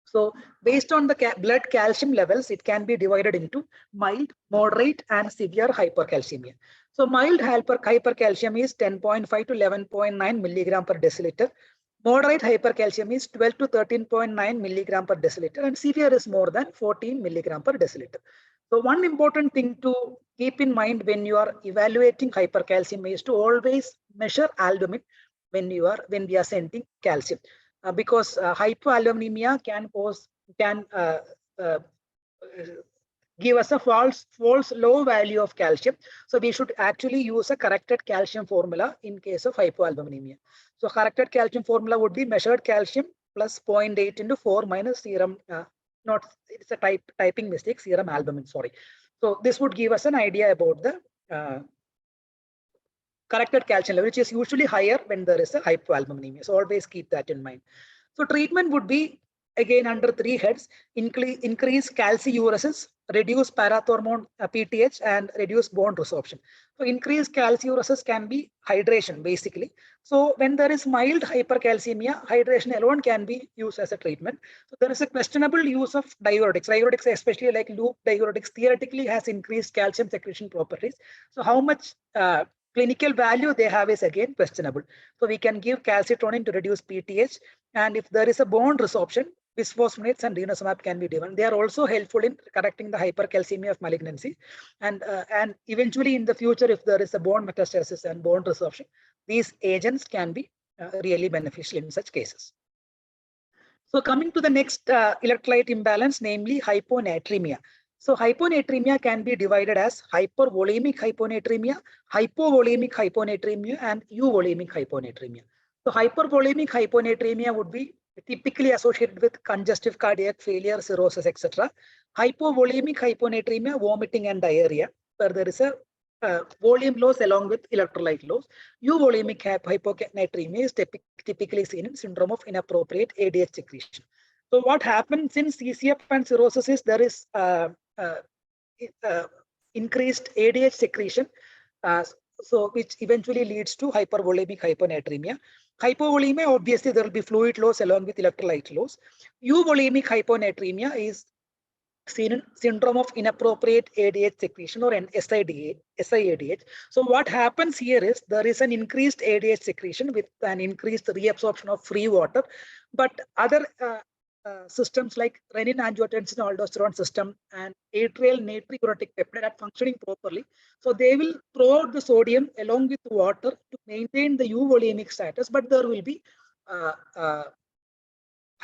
So based on the blood calcium levels, it can be divided into mild, moderate, and severe hypercalcemia. So mild hypercalcium is 10.5 to 11.9 milligram per deciliter. Moderate hypercalcium is 12 to 13.9 milligram per deciliter, and severe is more than 14 milligram per deciliter. So one important thing to keep in mind when you are evaluating hypercalcemia is to always measure albumin when we are sending calcium. Because hypoalbuminemia can give us a false low value of calcium. So we should actually use a corrected calcium formula in case of hypoalbuminemia. So corrected calcium formula would be measured calcium plus 0.8 into 4 minus serum, it's a typing mistake, serum albumin, sorry. So this would give us an idea about the corrected calcium level, which is usually higher when there is a hypoalbuminemia. So always keep that in mind. So treatment would be again under 3 heads: increase calciuresis, reduce parathormone PTH, and reduce bone resorption. So increased calciuresis can be hydration basically. So when there is mild hypercalcemia, hydration alone can be used as a treatment. So there is a questionable use of diuretics. Diuretics, especially like loop diuretics, theoretically has increased calcium secretion properties. So how much clinical value they have is again questionable. So we can give calcitonin to reduce PTH, and if there is a bone resorption, bisphosphonates and denosumab can be given. They are also helpful in correcting the hypercalcemia of malignancy, and eventually in the future, if there is a bone metastasis and bone resorption, these agents can be really beneficial in such cases. So coming to the next electrolyte imbalance, namely hyponatremia. So hyponatremia can be divided as hypervolemic hyponatremia, hypovolemic hyponatremia, and euvolemic hyponatremia. So hypervolemic hyponatremia would be typically associated with congestive cardiac failure, cirrhosis, etc. Hypovolemic hyponatremia, vomiting and diarrhea, where there is a volume loss along with electrolyte loss. Euvolemic hyponatremia is typically seen in syndrome of inappropriate ADH secretion. So what happens in CCF and cirrhosis is there is increased ADH secretion, so which eventually leads to hypervolemic hyponatremia. Hypovolemia, obviously there will be fluid loss along with electrolyte loss. Euvolemic hyponatremia is seen in syndrome of inappropriate ADH secretion, or an SIADH. So what happens here is there is an increased ADH secretion with an increased reabsorption of free water, but other systems like renin-angiotensin aldosterone system and atrial natriuretic peptide are functioning properly. So they will throw out the sodium along with water to maintain the euvolemic status, but there will be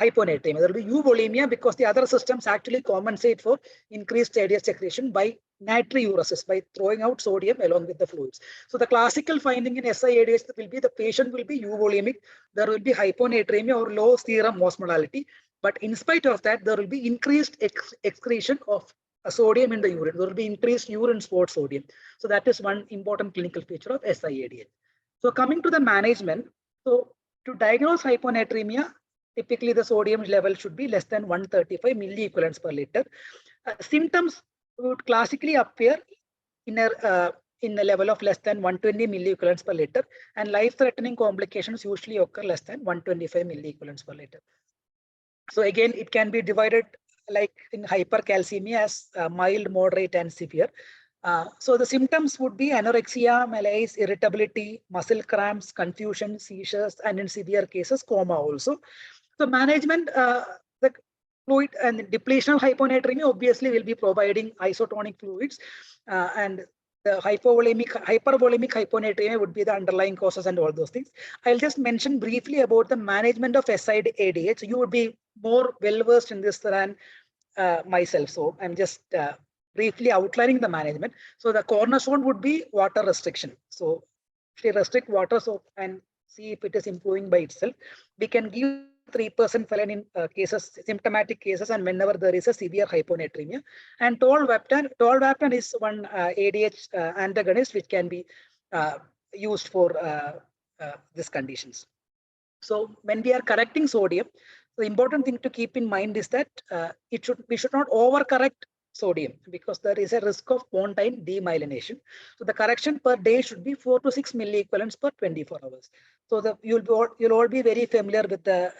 hyponatremia. There will be euvolemia because the other systems actually compensate for increased ADH secretion by natriuresis, by throwing out sodium along with the fluids. So the classical finding in SIADH will be the patient will be euvolemic, there will be hyponatremia or low serum osmolality, but in spite of that, there will be increased excretion of sodium in the urine. There will be increased urine sport sodium. So that is one important clinical feature of SIADH. So coming to the management, so to diagnose hyponatremia, typically the sodium level should be less than 135 milliequivalents per liter. Symptoms would classically appear in a level of less than 120 milliequivalents per liter, and life-threatening complications usually occur less than 125 milliequivalents per liter. So again, it can be divided like in hypercalcemia as mild, moderate, and severe. So the symptoms would be anorexia, malaise, irritability, muscle cramps, confusion, seizures, and in severe cases, coma also. So management, the fluid and depletion of hyponatremia obviously will be providing isotonic fluids, and the hypervolemic hyponatremia would be the underlying causes and all those things. I'll just mention briefly about the management of SID ADH. You would be more well versed in this than myself. So I'm just briefly outlining the management. So the cornerstone would be water restriction. So if we restrict water and see if it is improving by itself, we can give 3% saline in cases, symptomatic cases, and whenever there is a severe hyponatremia. And tolvaptan is one ADH antagonist which can be used for these conditions. So when we are correcting sodium, the important thing to keep in mind is that we should not overcorrect sodium because there is a risk of pontine demyelination. So the correction per day should be 4 to 6 milliequivalents per 24 hours. So you'll all be very familiar with the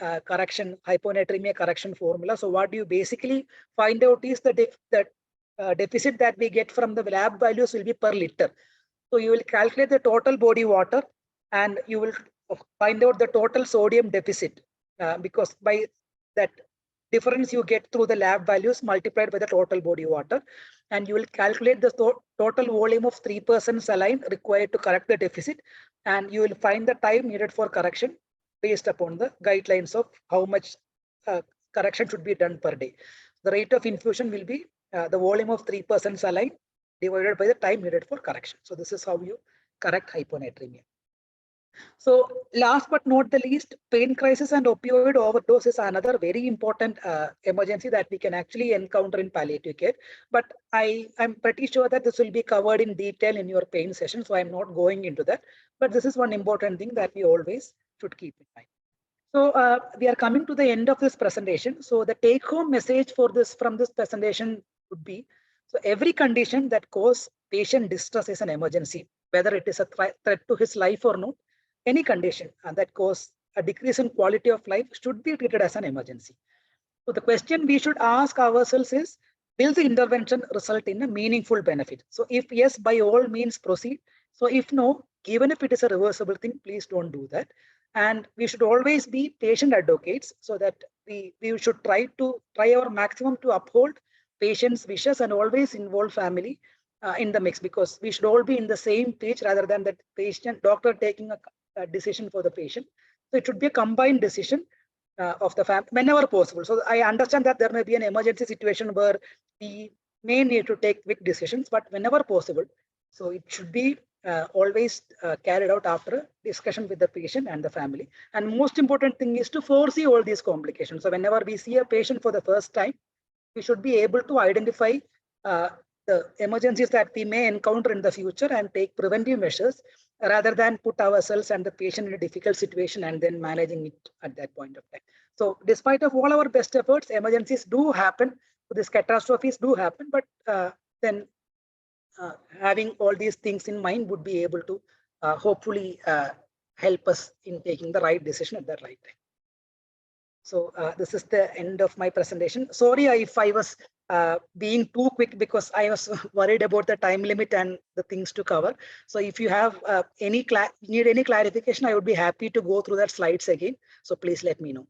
hyponatremia correction formula. So what you basically find out is the deficit that we get from the lab values will be per liter. So you will calculate the total body water and you will find out the total sodium deficit because by that difference you get through the lab values multiplied by the total body water, and you will calculate the total volume of 3% saline required to correct the deficit, and you will find the time needed for correction based upon the guidelines of how much correction should be done per day. The rate of infusion will be the volume of 3% saline divided by the time needed for correction. So this is how you correct hyponatremia. So last but not the least, pain crisis and opioid overdose is another very important emergency that we can actually encounter in palliative care. But I'm pretty sure that this will be covered in detail in your pain session, so I'm not going into that. But this is one important thing that we always should keep in mind. So we are coming to the end of this presentation. So the take-home message from this presentation would be, so every condition that causes patient distress is an emergency, whether it is a threat to his life or not. Any condition that causes a decrease in quality of life should be treated as an emergency. So the question we should ask ourselves is, will the intervention result in a meaningful benefit? So if yes, by all means proceed. So if no, even if it is a reversible thing, please don't do that. And we should always be patient advocates so that we should try our maximum to uphold patients' wishes and always involve family in the mix, because we should all be in the same page rather than the doctor taking a decision for the patient. So it should be a combined decision of the family whenever possible. So I understand that there may be an emergency situation where we may need to take quick decisions, but whenever possible. So it should be always carried out after a discussion with the patient and the family. And most important thing is to foresee all these complications. So whenever we see a patient for the first time, we should be able to identify the emergencies that we may encounter in the future and take preventive measures rather than put ourselves and the patient in a difficult situation and then managing it at that point of time. So despite of all our best efforts, emergencies do happen, these catastrophes do happen, but then having all these things in mind would be able to hopefully help us in taking the right decision at the right time. So this is the end of my presentation. Sorry if I was being too quick because I was worried about the time limit and the things to cover. So if you have need any clarification, I would be happy to go through that slides again. So please let me know.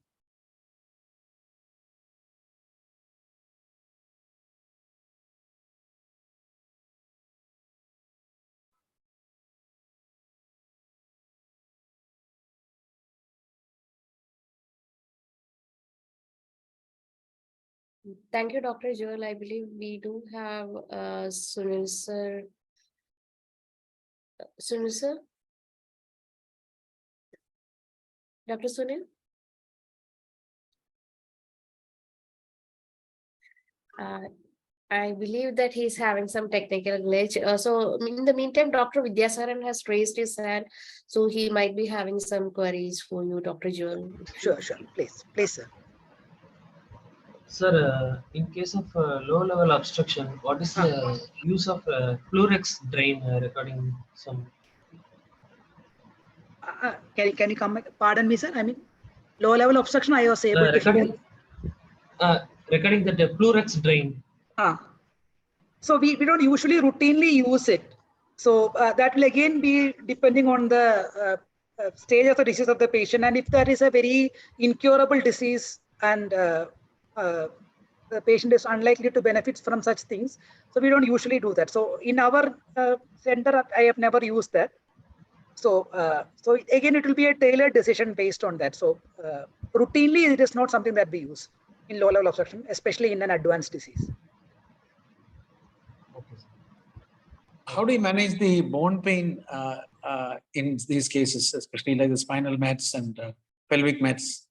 Thank you, Dr. Jewell. I believe we do have Sunil sir. Sunil sir? Dr. Sunil? I believe that he's having some technical glitch. So in the meantime, Dr. Vidyasaran has raised his hand. So he might be having some queries for you, Dr. Jewell. Sure. Please, sir. Sir, in case of low-level obstruction, what is the use of Flurex drain regarding some? Can you come? Pardon me, sir. I mean, low-level obstruction. I was able to hear. Regarding the Flurex drain. So we don't usually routinely use it. So that will again be depending on the stage of the disease of the patient, and if there is a very incurable disease and the patient is unlikely to benefit from such things. So we don't usually do that. So in our center, I have never used that. So, so again, it will be a tailored decision based on that. So routinely, it is not something that we use in low level obstruction, especially in an advanced disease. Okay, sir. How do you manage the bone pain in these cases, especially like the spinal mets and pelvic mets?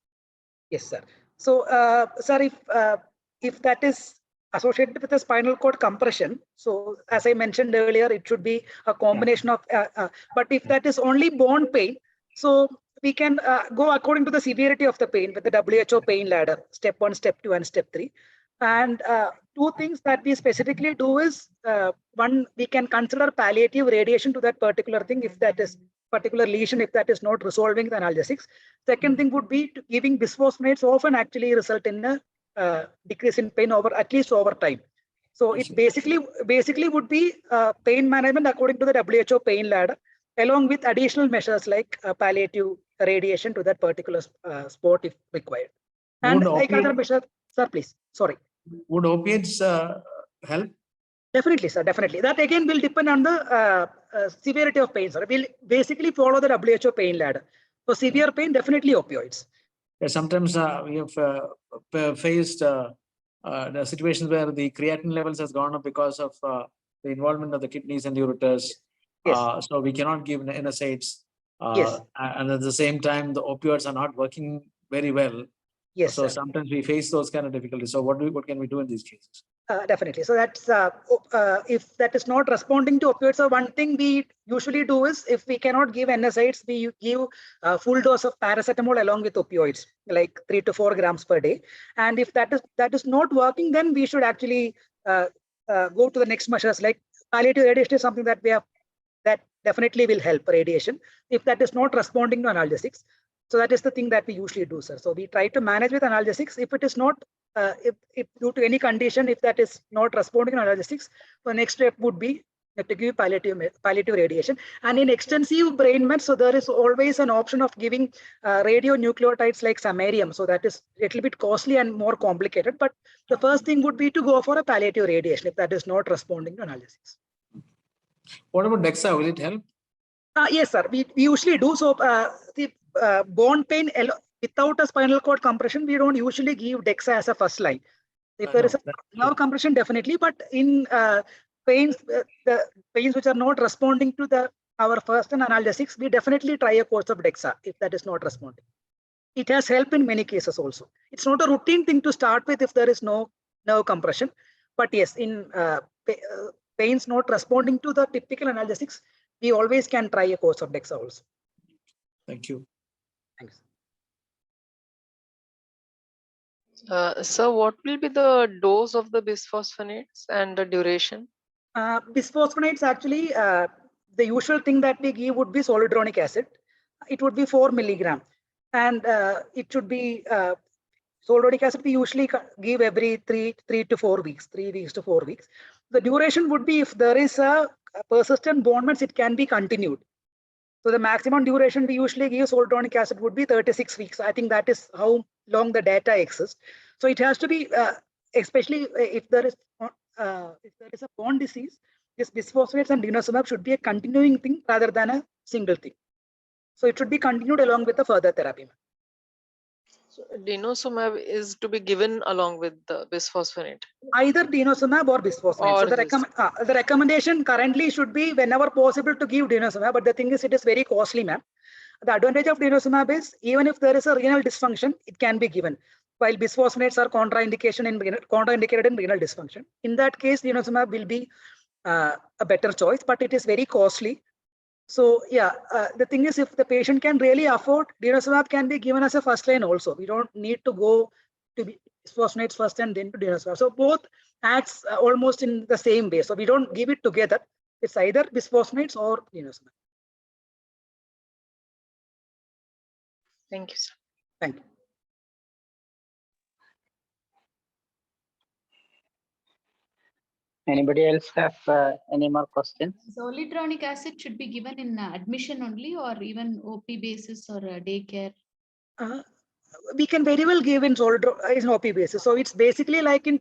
Yes, sir. So, sir, if that is associated with a spinal cord compression, so as I mentioned earlier, it should be a combination of. But if that is only bone pain, so we can go according to the severity of the pain with the WHO pain ladder, step 1, step 2, and step 3. And two things that we specifically do is one, we can consider palliative radiation to that particular thing if that is particular lesion, if that is not resolving the analgesics. Second thing would be giving bisphosphonates often actually result in a decrease in pain over at least over time. So it basically would be pain management according to the WHO pain ladder, along with additional measures like palliative radiation to that particular spot if required. And like other measures, sir, please. Sorry. Would opiates help? Definitely, sir. Definitely. That again will depend on the severity of pain, sir. We'll basically follow the WHO pain ladder. For severe pain, definitely opioids. Yeah, sometimes we have faced the situations where the creatinine levels has gone up because of the involvement of the kidneys and ureters. Yes. So we cannot give NSAIDs. Yes. And at the same time, the opioids are not working very well. Yes, so sir. sometimes we face those kind of difficulties. So what can we do in these cases? Definitely. So that's if that is not responding to opioids, so one thing we usually do is if we cannot give NSAIDs, we give a full dose of paracetamol along with opioids, like 3 to 4 grams per day. And if that is not working, then we should actually go to the next measures, like palliative radiation is something that we have that definitely will help radiation if that is not responding to analgesics. So that is the thing that we usually do, sir. So we try to manage with analgesics. If it is not, if due to any condition, if that is not responding to analgesics, the next step would be to give palliative radiation. And in extensive brain mets, so there is always an option of giving radionucleotides like samarium. So that is a little bit costly and more complicated. But the first thing would be to go for a palliative radiation if that is not responding to analgesics. What about DEXA? Will it help? Yes, sir. We usually do. So the bone pain without a spinal cord compression, we don't usually give DEXA as a first line. If there is a nerve compression, definitely. But in pains, the pains which are not responding to our first analgesics, we definitely try a course of DEXA if that is not responding. It has helped in many cases also. It's not a routine thing to start with if there is no nerve compression. But yes, in pains not responding to the typical analgesics, we always can try a course of DEXA also. Thank you. Thanks. So what will be the dose of the bisphosphonates and the duration? Bisphosphonates actually, the usual thing that we give would be zoledronic acid. It would be 4 milligram. And it should be zoledronic acid we usually give every 3 to 4 weeks, 3 weeks to 4 weeks. The duration would be if there is a persistent bone mets, it can be continued. So the maximum duration we usually give zoledronic acid would be 36 weeks. I think that is how long the data exists. So it has to be, especially if there is a bone disease, this bisphosphonates and denosumab should be a continuing thing rather than a single thing. So it should be continued along with the further therapy. So denosumab is to be given along with the bisphosphonate. Either denosumab or bisphosphonate. So the recommendation currently should be whenever possible to give denosumab, but the thing is it is very costly, ma'am. The advantage of denosumab is even if there is a renal dysfunction, it can be given. While bisphosphonates are contraindicated in renal dysfunction. In that case, denosumab will be a better choice, but it is very costly. So yeah, the thing is if the patient can really afford, denosumab can be given as a first line also. We don't need to go to bisphosphonates first and then to denosumab. So both acts almost in the same way. So we don't give it together. It's either bisphosphonates or denosumab. Thank you, sir. Thank you. Anybody else have any more questions? Zoledronic acid should be given in admission only or even OP basis or daycare? we can very well give in in OP basis. So it's basically like in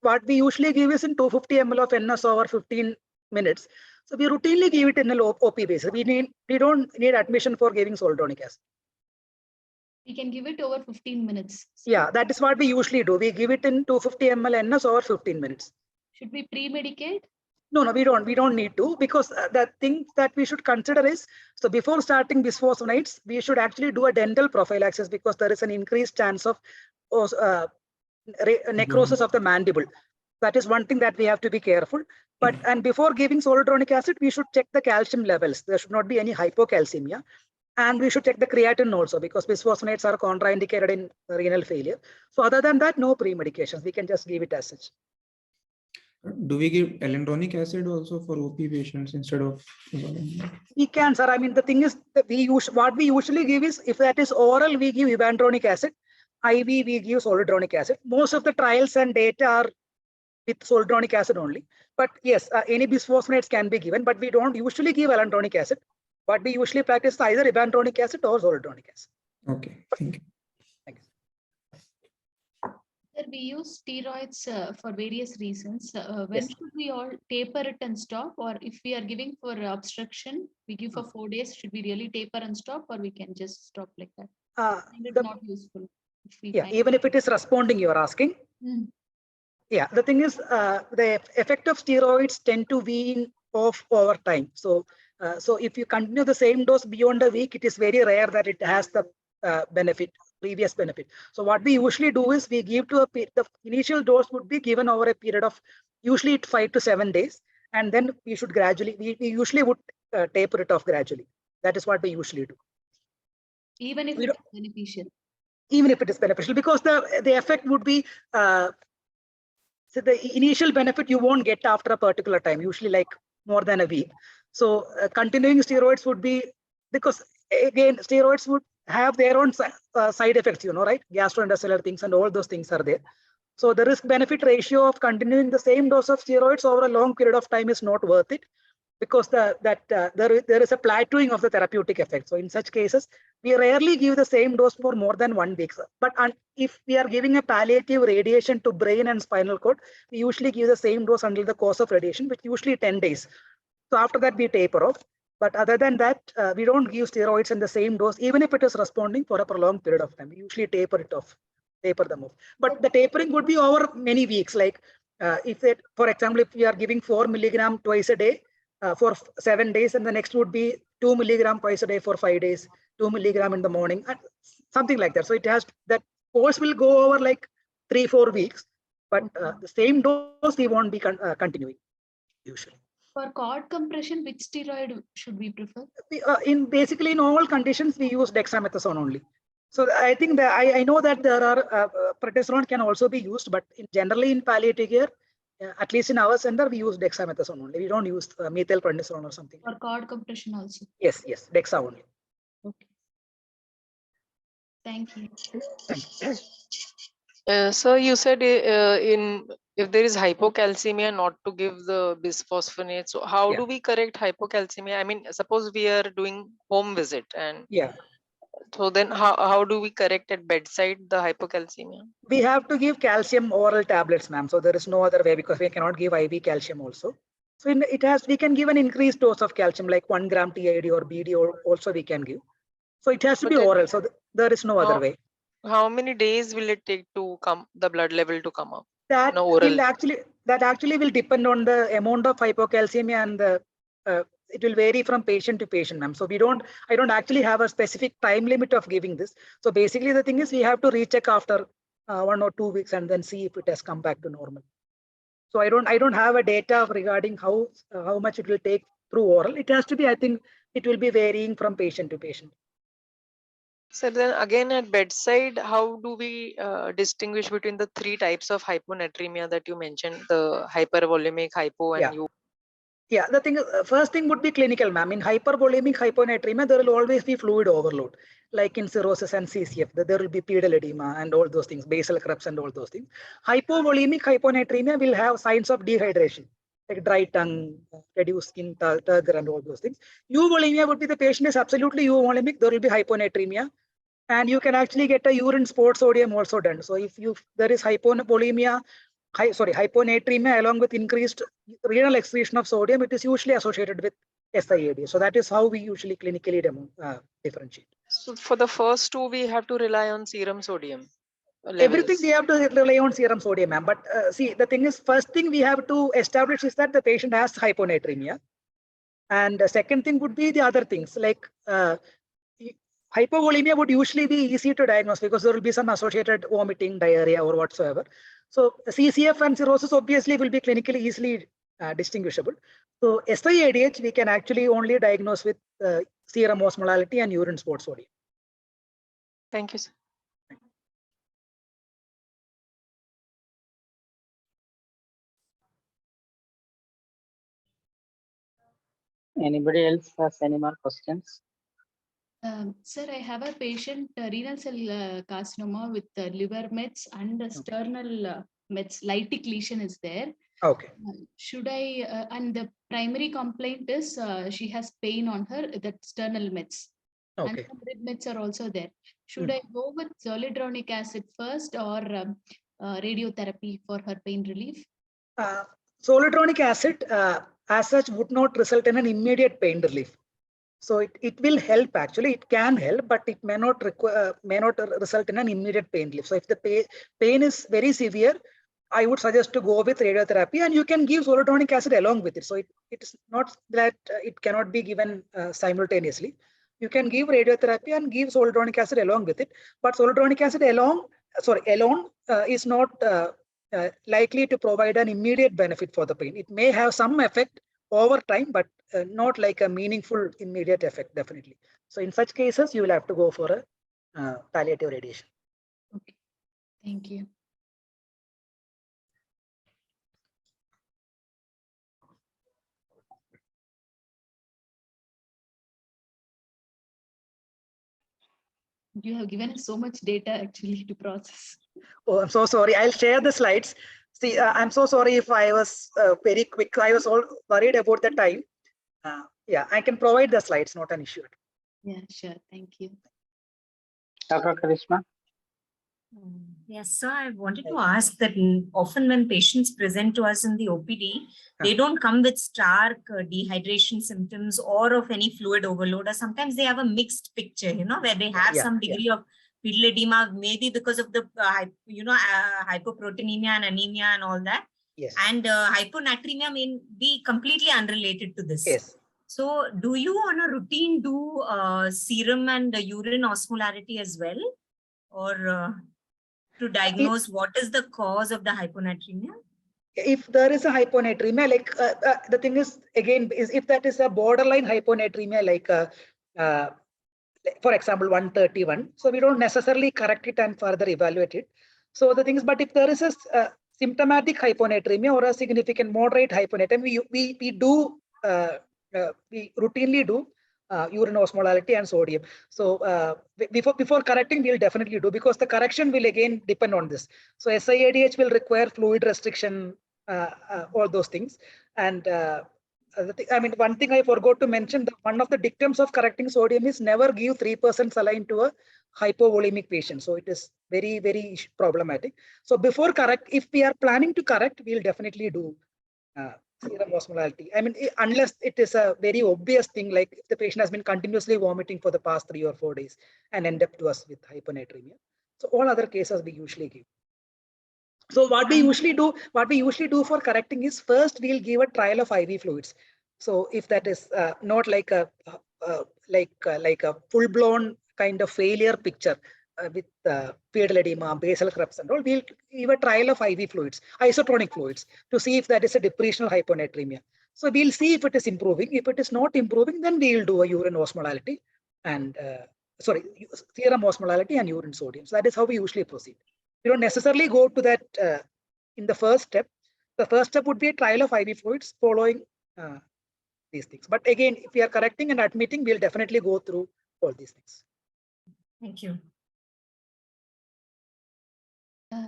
what we usually give is in 250 ml of NS over 15 minutes. So we routinely give it in a low OP basis. We don't need admission for giving zoledronic acid. We can give it over 15 minutes. Yeah, that is what we usually do. We give it in 250 ml NS over 15 minutes. Should we pre-medicate? No, we don't need to, because the thing that we should consider is, so before starting bisphosphonates, we should actually do a dental prophylaxis, because there is an increased chance of necrosis of the mandible. That is one thing that we have to be careful. But and before giving zoledronic acid, we should check the calcium levels. There should not be any hypocalcemia. And we should check the creatinine also, because bisphosphonates are contraindicated in renal failure. So other than that, no pre-medications. We can just give it as such. Do we give alendronic acid also for OP patients instead of? We can, sir. I mean, the thing is, that what we usually give is, if that is oral, we give ibandronic acid. IV, we give zoledronic acid. Most of the trials and data are with zoledronic acid only. But yes, any bisphosphonates can be given, but we don't usually give alendronic acid. But we usually practice either ibandronic acid or zoledronic acid. Okay, thank you. Sir, we use steroids for various reasons. When Yes. should we all taper it and stop? Or if we are giving for obstruction, we give for 4 days, should we really taper and stop, or we can just stop like that? And it's not useful. If we Yeah, find even if it is responding, you are asking. Mm. Yeah, the thing is, the effect of steroids tend to wean off over time. So, so if you continue the same dose beyond a week, it is very rare that it has the previous benefit. So what we usually do is we give to the initial dose would be given over a period of usually 5 to 7 days, and then we should gradually, we usually would taper it off gradually. That is what we usually do. even if We it's beneficial. Even if it is beneficial, because the effect would be, so the initial benefit you won't get after a particular time, usually like more than a week. So continuing steroids would be, because again, steroids would have their own side effects, right? Gastrointestinal things and all those things are there. So the risk benefit ratio of continuing the same dose of steroids over a long period of time is not worth it, because there is a plateauing of the therapeutic effect. So in such cases, we rarely give the same dose for more than 1 week. But if we are giving a palliative radiation to brain and spinal cord, we usually give the same dose until the course of radiation, which usually 10 days. So after that, we taper off. But other than that, we don't give steroids in the same dose, even if it is responding for a prolonged period of time. We usually taper them off. But the tapering would be over many weeks. Like for example, if we are giving 4 milligram twice a day for 7 days, and the next would be 2 milligram twice a day for 5 days, 2 milligram in the morning, and something like that. So it has, that course will go over like 3-4 weeks, but the same dose we won't be continuing usually. For cord compression, which steroid should we prefer? Basically in all conditions, we use dexamethasone only. So I think that I know that there are prednisolone can also be used, but generally in palliative care, at least in our center, we use dexamethasone only. We don't use methylprednisolone or something. For cord compression also. Yes, dexa only. Okay. Thank you. So you said if there is hypocalcemia, not to give the bisphosphonates. So how Yeah. do we correct hypocalcemia? I mean, suppose we are doing home visit, and so then how do we correct at bedside the hypocalcemia? We have to give calcium oral tablets, ma'am. So there is no other way, because we cannot give IV calcium also. So we can give an increased dose of calcium, like 1 gram TID or BD also we can give. So it has to be oral. So there is no other way. How many days will it take to come the blood level to come up? That actually will depend on the amount of hypocalcemia, and it will vary from patient to patient, ma'am. So I don't actually have a specific time limit of giving this. So basically the thing is, we have to recheck after 1 or 2 weeks and then see if it has come back to normal. So I don't have a data regarding how much it will take through oral. It has to be, I think it will be varying from patient to patient. So then again at bedside, how do we distinguish between the 3 types of hyponatremia that you mentioned, the hypervolemic, hypo, and Yeah, the thing, first thing would be clinical, ma'am. In hypervolemic hyponatremia, there will always be fluid overload, like in cirrhosis and CCF. There will be pedal edema and all those things, basal cramps and all those things. Hypovolemic hyponatremia will have signs of dehydration, like dry tongue, reduced skin, turgor, and all those things. Euvolemia would be the patient is absolutely euvolemic. There will be hyponatremia. And you can actually get a urine sport sodium also done. So if there is hyponatremia along with increased renal excretion of sodium, it is usually associated with SIAD. So that is how we usually clinically differentiate. So for the first two, we have to rely on serum sodium levels. Everything we have to rely on serum sodium, ma'am. But see, the thing is, first thing we have to establish is that the patient has hyponatremia. And the second thing would be the other things like hypovolemia would usually be easy to diagnose because there will be some associated vomiting, diarrhea, or whatsoever. So CCF and cirrhosis obviously will be clinically easily distinguishable. So SIADH we can actually only diagnose with serum osmolality and urine sport sodium. Thank you, sir. Anybody else has any more questions? Sir, I have a patient renal cell carcinoma with liver mets and sternal mets. Lytic lesion is there. Okay. Should I, and the primary complaint is she has pain on her, that sternal mets. Okay. And some rib mets are also there. Should I go with zoledronic acid first or radiotherapy for her pain relief? Zoledronic acid as such would not result in an immediate pain relief. So it will help actually, it can help, but it may not result in an immediate pain relief. So if the pain is very severe, I would suggest to go with radiotherapy, and you can give zoledronic acid along with it. So it is not that it cannot be given simultaneously. You can give radiotherapy and give zoledronic acid along with it, but zoledronic acid alone is not likely to provide an immediate benefit for the pain. It may have some effect over time, but not like a meaningful immediate effect, definitely. So in such cases, you will have to go for a palliative radiation. Okay, thank you. You have given us so much data actually to process. Oh, I'm so sorry. I'll share the slides. See, I'm so sorry if I was very quick. I was all worried about the time. Yeah, I can provide the slides, not an issue. Yeah, sure. Thank you. Dr. Karishma? Yes, so I wanted to ask that often when patients present to us in the OPD, they don't come with stark dehydration symptoms or of any fluid overload, or sometimes they have a mixed picture, where they have some degree of pedal edema, maybe because of the, hypoproteinemia and anemia and all that. Yes. And hyponatremia may be completely unrelated to this. Yes. So do you on a routine do serum and urine osmolarity as well? Or to diagnose what is the cause of the hyponatremia? If there is a hyponatremia, like the thing is, again, is if that is a borderline hyponatremia, like for example, 131, so we don't necessarily correct it and further evaluate it. So the thing is, but if there is a symptomatic hyponatremia or a significant moderate hyponatremia, we routinely do urine osmolality and sodium. So before correcting, we'll definitely do, because the correction will again depend on this. So SIADH will require fluid restriction, all those things. And I mean, one thing I forgot to mention, that one of the dictums of correcting sodium is never give 3% saline to a hypovolemic patient. So it is very, very problematic. So before correct, if we are planning to correct, we'll definitely do serum osmolality. I mean, unless it is a very obvious thing, like if the patient has been continuously vomiting for the past 3 or 4 days and end up to us with hyponatremia. So all other cases we usually give. So what we usually do for correcting is, first we'll give a trial of IV fluids. So if that is not like a full-blown kind of failure picture with pedal edema, basal crepes and all, we'll give a trial of IV fluids, isotonic fluids, to see if that is a depressional hyponatremia. So we'll see if it is improving. If it is not improving, then we'll do a urine osmolality and serum osmolality and urine sodium. So that is how we usually proceed. We don't necessarily go to that in the first step. The first step would be a trial of IV fluids following these things. But again, if we are correcting and admitting, we'll definitely go through all these things. Thank you.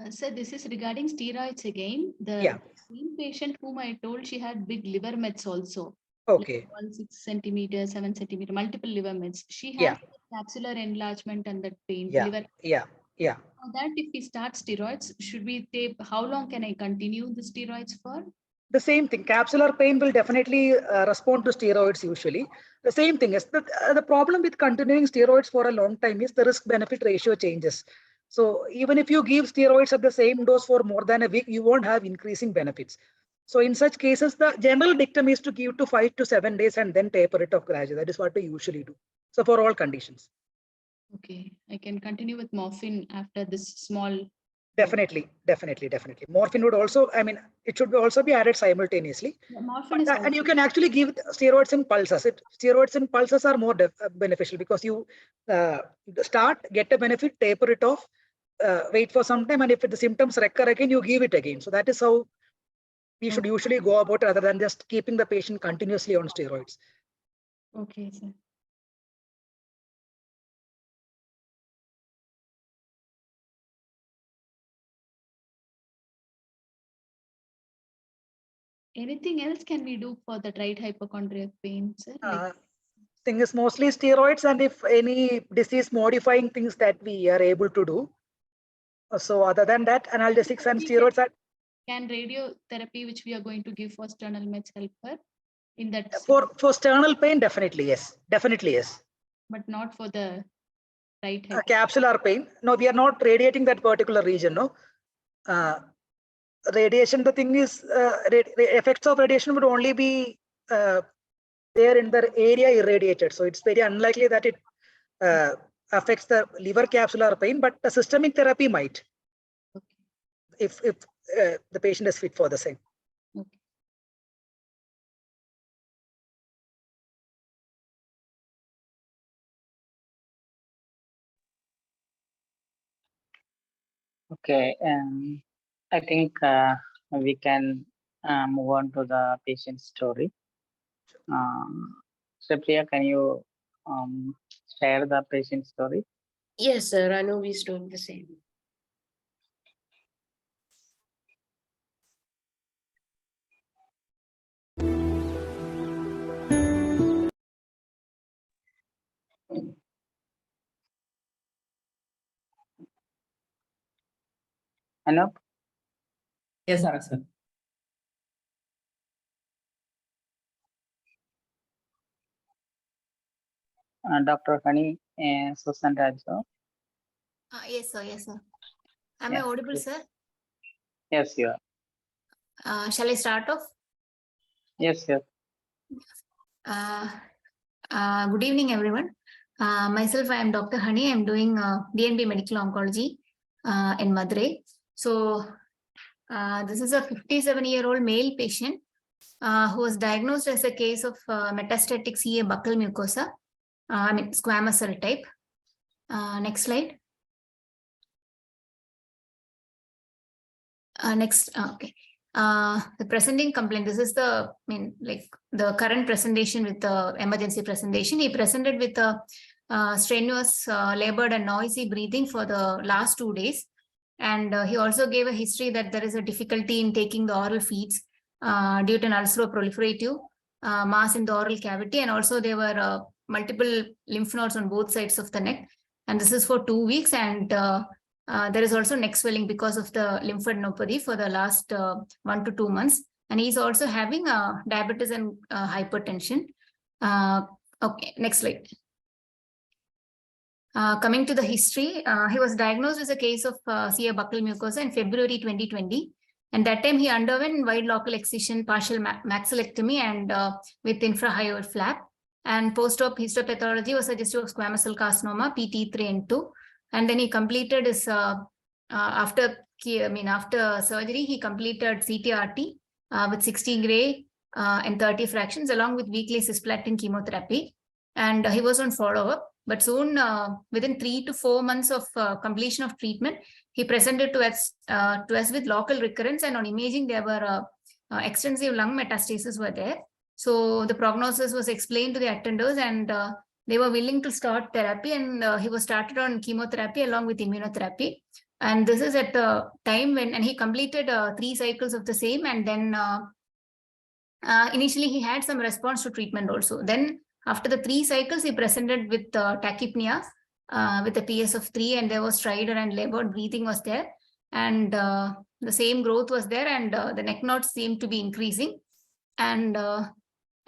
Sir, this is regarding steroids again. The same patient whom I told, she had big liver mets also. Okay. 6 centimeters, 7 centimeter, multiple liver mets. She has Yeah. capsular enlargement and that pain. Yeah. Liver. Yeah. Yeah. For that, if we start steroids, should we take, how long can I continue the steroids for? The same thing, capsular pain will definitely respond to steroids usually. The same thing is that the problem with continuing steroids for a long time is the risk benefit ratio changes. So even if you give steroids at the same dose for more than a week, you won't have increasing benefits. So in such cases, the general dictum is to give to 5 to 7 days and then taper it off gradually. That is what we usually do. So for all conditions. Okay, I can continue with morphine after this small. Definitely. Morphine would also, I mean, it should also be added simultaneously. Morphine is And you can actually give steroids in pulses. Steroids in pulses are more beneficial because you start, get a benefit, taper it off, wait for some time, and if the symptoms recur again, you give it again. So that is how we should usually go about it, rather than just keeping the patient continuously on steroids. Okay, sir. Anything else can we do for the right hypochondriac pain, sir? Thing is mostly steroids, and if any disease modifying things that we are able to do. So other than that, analgesics and steroids are. Can radiotherapy, which we are going to give for sternal meds, help her in that? For sternal pain, definitely yes. But not for the right capsular pain. No, we are not radiating that particular region. No. Radiation, the thing is, effects of radiation would only be there in the area irradiated. So it's very unlikely that it affects the liver capsular pain, but the systemic therapy might, if the patient is fit for the same. Okay. Okay, I think we can move on to the patient story. Supriya, can you share the patient story? Yes, sir. I know we're doing the same. Anup? Yes, sir. Dr. Hani Susan Rajo. Yes, sir. Am I Yeah, audible, please. sir? Yes, you are. Shall I start off? Yes. Good evening, everyone. Myself, I am Dr. Hani. I am doing DNB Medical Oncology in Madurai. So this is a 57-year-old male patient who was diagnosed as a case of metastatic CA buccal mucosa, squamous cell type. Next slide. Okay. The presenting complaint, this is the current presentation with the emergency presentation. He presented with a strenuous, labored and noisy breathing for the last 2 days. And he also gave a history that there is a difficulty in taking the oral feeds due to an ulceroproliferative mass in the oral cavity. And also there were multiple lymph nodes on both sides of the neck. And this is for 2 weeks. And there is also neck swelling because of the lymphadenopathy for the last 1 to 2 months. And he's also having diabetes and hypertension. Okay, next slide. Coming to the history, he was diagnosed with a case of CA buccal mucosa in February 2020. And that time he underwent wide local excision, partial maxillectomy and with infrahyoid flap. And post-op histopathology was suggestive of squamous cell carcinoma, PT3 and 2. And then he completed his, after surgery, he completed CTRT with 60 gray and 30 fractions along with weekly cisplatin chemotherapy. And he was on follow-up. But soon, within 3 to 4 months of completion of treatment, he presented to us with local recurrence, and on imaging, there were extensive lung metastases were there. So the prognosis was explained to the attenders, and they were willing to start therapy, and he was started on chemotherapy along with immunotherapy. And this is at the time when, and he completed 3 cycles of the same, and then Initially, he had some response to treatment also. Then after the 3 cycles, he presented with tachypnea with a PS of 3, and there was stridor and labored breathing was there. And the same growth was there, and the neck knots seemed to be increasing. And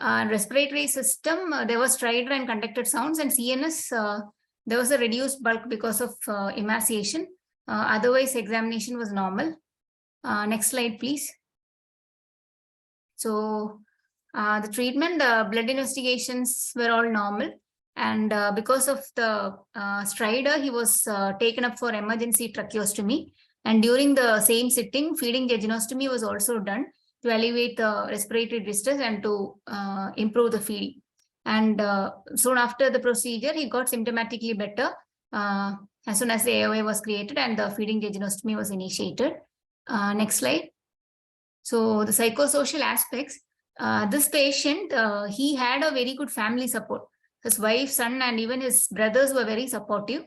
respiratory system, there was stridor and conducted sounds, and CNS, there was a reduced bulk because of emaciation. Otherwise, examination was normal. Next slide, please. So the treatment, blood investigations were all normal. And because of the stridor, he was taken up for emergency tracheostomy. And during the same sitting, feeding jejunostomy was also done to alleviate the respiratory distress and to improve the feeding. And soon after the procedure, he got symptomatically better as soon as the AOA was created and the feeding jejunostomy was initiated. Next slide. So the psychosocial aspects, this patient, he had a very good family support. His wife, son, and even his brothers were very supportive.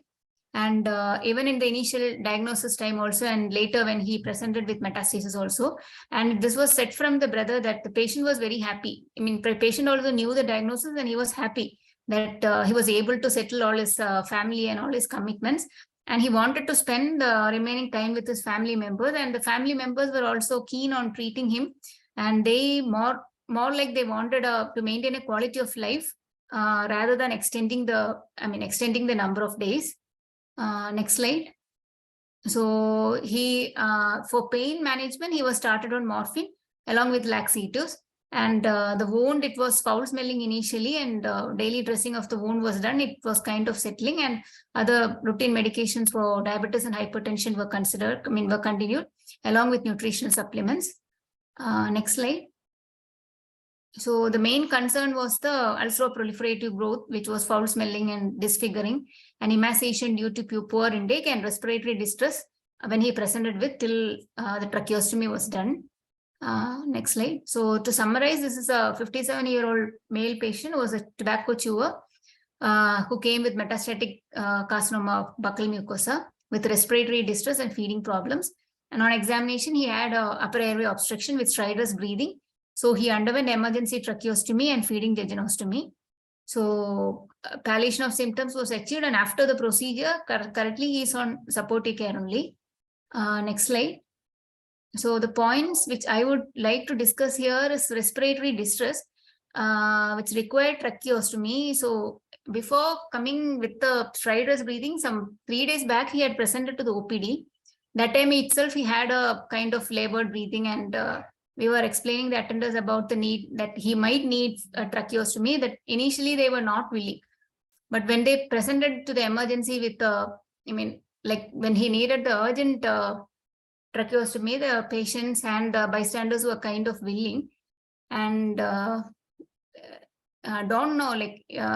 And even in the initial diagnosis time also, and later when he presented with metastasis also, and this was said from the brother that the patient was very happy. I mean, the patient also knew the diagnosis and he was happy that he was able to settle all his family and all his commitments. And he wanted to spend the remaining time with his family members, and the family members were also keen on treating him. And they more like they wanted to maintain a quality of life rather than extending the number of days. Next slide. So he, for pain management, he was started on morphine along with laxatives. And the wound, it was foul smelling initially, and daily dressing of the wound was done. It was kind of settling, and other routine medications for diabetes and hypertension were continued along with nutritional supplements. Next slide. So the main concern was the ulceroproliferative growth, which was foul smelling and disfiguring, and emaciation due to poor intake and respiratory distress when he presented with till the tracheostomy was done. Next slide. So to summarize, this is a 57-year-old male patient who was a tobacco chewer who came with metastatic carcinoma of buccal mucosa with respiratory distress and feeding problems. And on examination, he had upper airway obstruction with stridorous breathing. So he underwent emergency tracheostomy and feeding jejunostomy. So palliation of symptoms was achieved, and after the procedure, currently he is on supportive care only. Next slide. So the points which I would like to discuss here is respiratory distress, which required tracheostomy. So before coming with the stridorous breathing, some 3 days back, he had presented to the OPD. That time itself, he had a kind of labored breathing, and we were explaining the attenders about the need that he might need a tracheostomy, that initially they were not willing. But when they presented to the emergency with when he needed the urgent tracheostomy, the patients and the bystanders were kind of willing. And don't know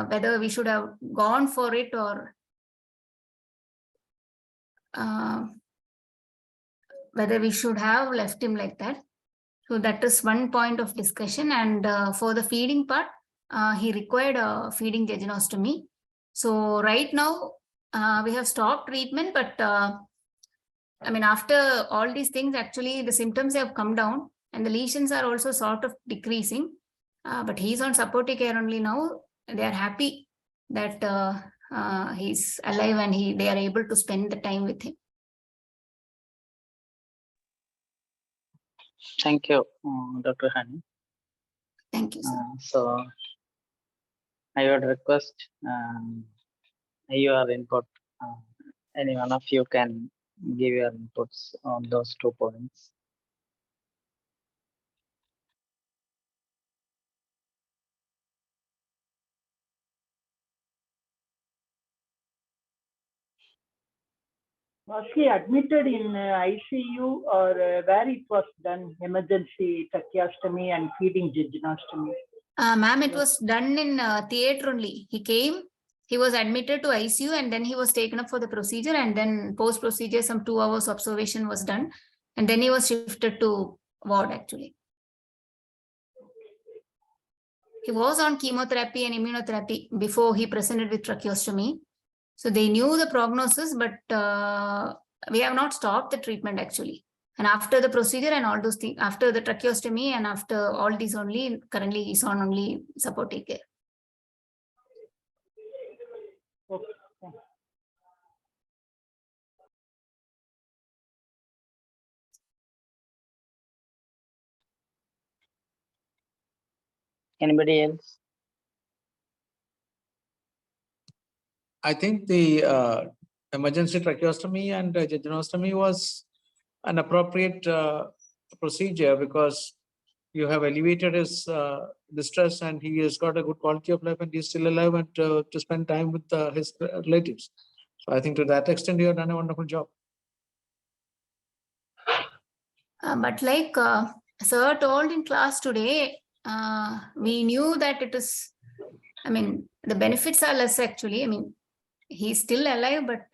whether we should have gone for it or whether we should have left him like that. So that is one point of discussion. And for the feeding part, he required a feeding jejunostomy. So right now we have stopped treatment, but after all these things, actually the symptoms have come down and the lesions are also sort of decreasing. But he's on supportive care only now. They are happy that he's alive and they are able to spend the time with him. Thank you, Dr. Hani. Thank you, sir. So I would request your input. Any one of you can give your inputs on those 2 points. Was he admitted in ICU or where it was done, emergency tracheostomy and feeding jejunostomy? Ma'am, it was done in theatre only. He came, he was admitted to ICU, and then he was taken up for the procedure, and then post-procedure, some 2 hours observation was done, and then he was shifted to ward actually. He was on chemotherapy and immunotherapy before he presented with tracheostomy. So they knew the prognosis, but we have not stopped the treatment actually. And after the procedure and all those things, after the tracheostomy and after all these only, currently he's on only supportive care. Okay. Anybody else? I think the emergency tracheostomy and jejunostomy was an appropriate procedure because you have alleviated his distress and he has got a good quality of life and he's still alive and to spend time with his relatives. So I think to that extent, you have done a wonderful job. But like sir told in class today, we knew that it is, I mean, the benefits are less actually. I mean, he's still alive, but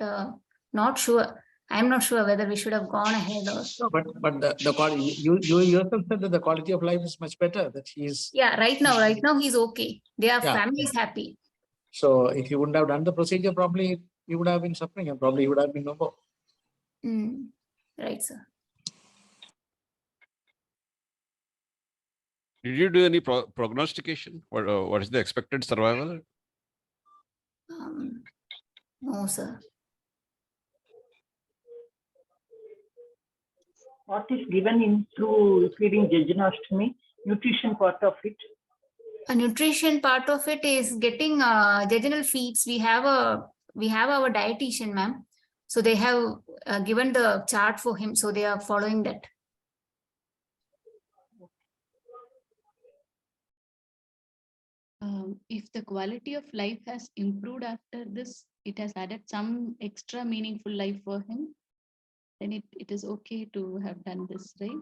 not sure. I'm not sure whether we should have gone ahead or. No, but the quality, you yourself said that the quality of life is much better, that he's. Yeah, right now he's okay. Their family is happy. So if you wouldn't have done the procedure, probably he would have been suffering and probably he would have been no more. Right, sir. Did you do any prognostication? What is the expected survival? No, sir. What is given in through feeding jejunostomy? Nutrition part of it. A nutrition part of it is getting jejunal feeds. We have our dietitian, ma'am. So they have given the chart for him. So they are following that. If the quality of life has improved after this, it has added some extra meaningful life for him, then it is okay to have done this, right?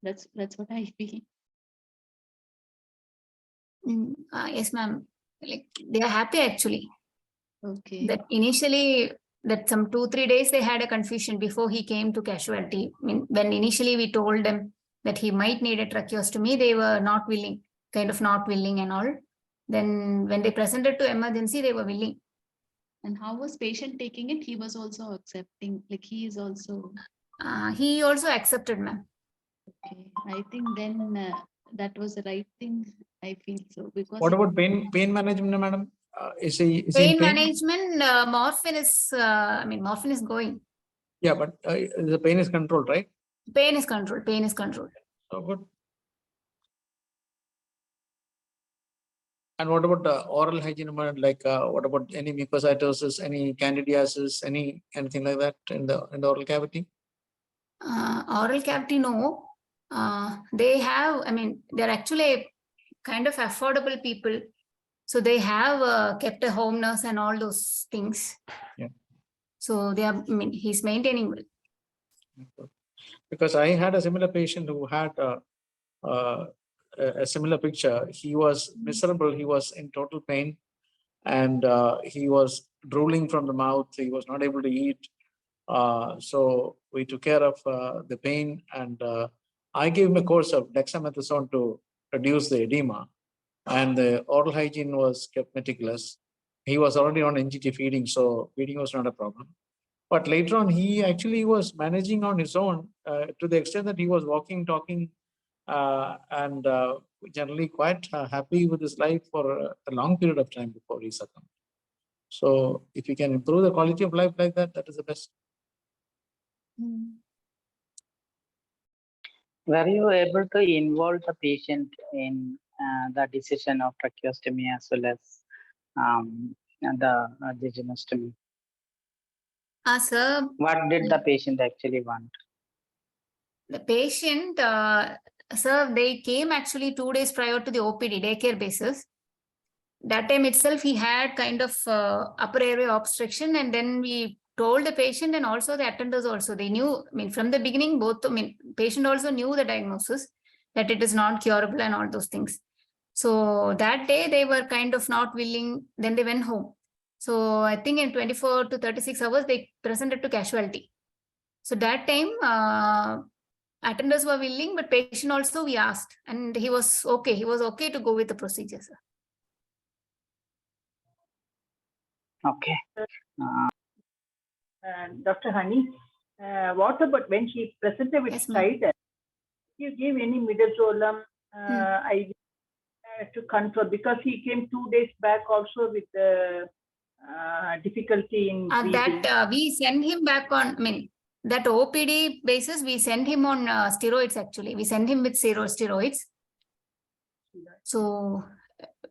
That's what I feel. Yes, ma'am. Like they are happy actually. Okay. That initially, that some 2-3 days they had a confusion before he came to casualty. I mean, when initially we told them that he might need a tracheostomy, they were not willing, kind of not willing and all. Then when they presented to emergency, they were willing. And how was patient taking it? He was also accepting, like he is also. He also accepted, ma'am. Okay, I think then that was the right thing. I feel so because. What about pain management, madam? Is he pain management? Morphine is. I mean, morphine is going. Yeah, but the pain is controlled, right? Pain is controlled. Pain is controlled. So good. And what about oral hygiene? Like what about any mucositis, any candidiasis, anything like that in the oral cavity? Oral cavity, no. They have. I mean, they're actually kind of affordable people, so they have kept a home nurse and all those things. Yeah. So they are. I mean, he's maintaining well. Because I had a similar patient who had a similar picture. He was miserable. He was in total pain, and he was drooling from the mouth. He was not able to eat. So we took care of the pain, and I gave him a course of dexamethasone to reduce the edema, and the oral hygiene was kept meticulous. He was already on NGT feeding, so feeding was not a problem. But later on, he actually was managing on his own to the extent that he was walking, talking, and generally quite happy with his life for a long period of time before he succumbed. So if you can improve the quality of life like that, that is the best. Were you able to involve the patient in the decision of tracheostomy as well as the jejunostomy? Sir. What did the patient actually want? The patient, sir, they came actually 2 days prior to the OPD, daycare basis. That time itself, he had kind of upper airway obstruction, and then we told the patient and also the attenders also, they knew, I mean, from the beginning, both, I mean, patient also knew the diagnosis, that it is not curable and all those things. So that day they were kind of not willing, then they went home. So I think in 24 to 36 hours, they presented to casualty. So that time, attenders were willing, but patient also we asked, and he was okay. He was okay to go with the procedure, sir. Okay. Dr. Honey, What about when she presented with Yes, ma'am. strident? You gave any midazolam IV to control, because he came 2 days back also with difficulty in breathing. That we send him back on, I mean, that OPD basis, we send him on steroids actually. We send him with steroids. So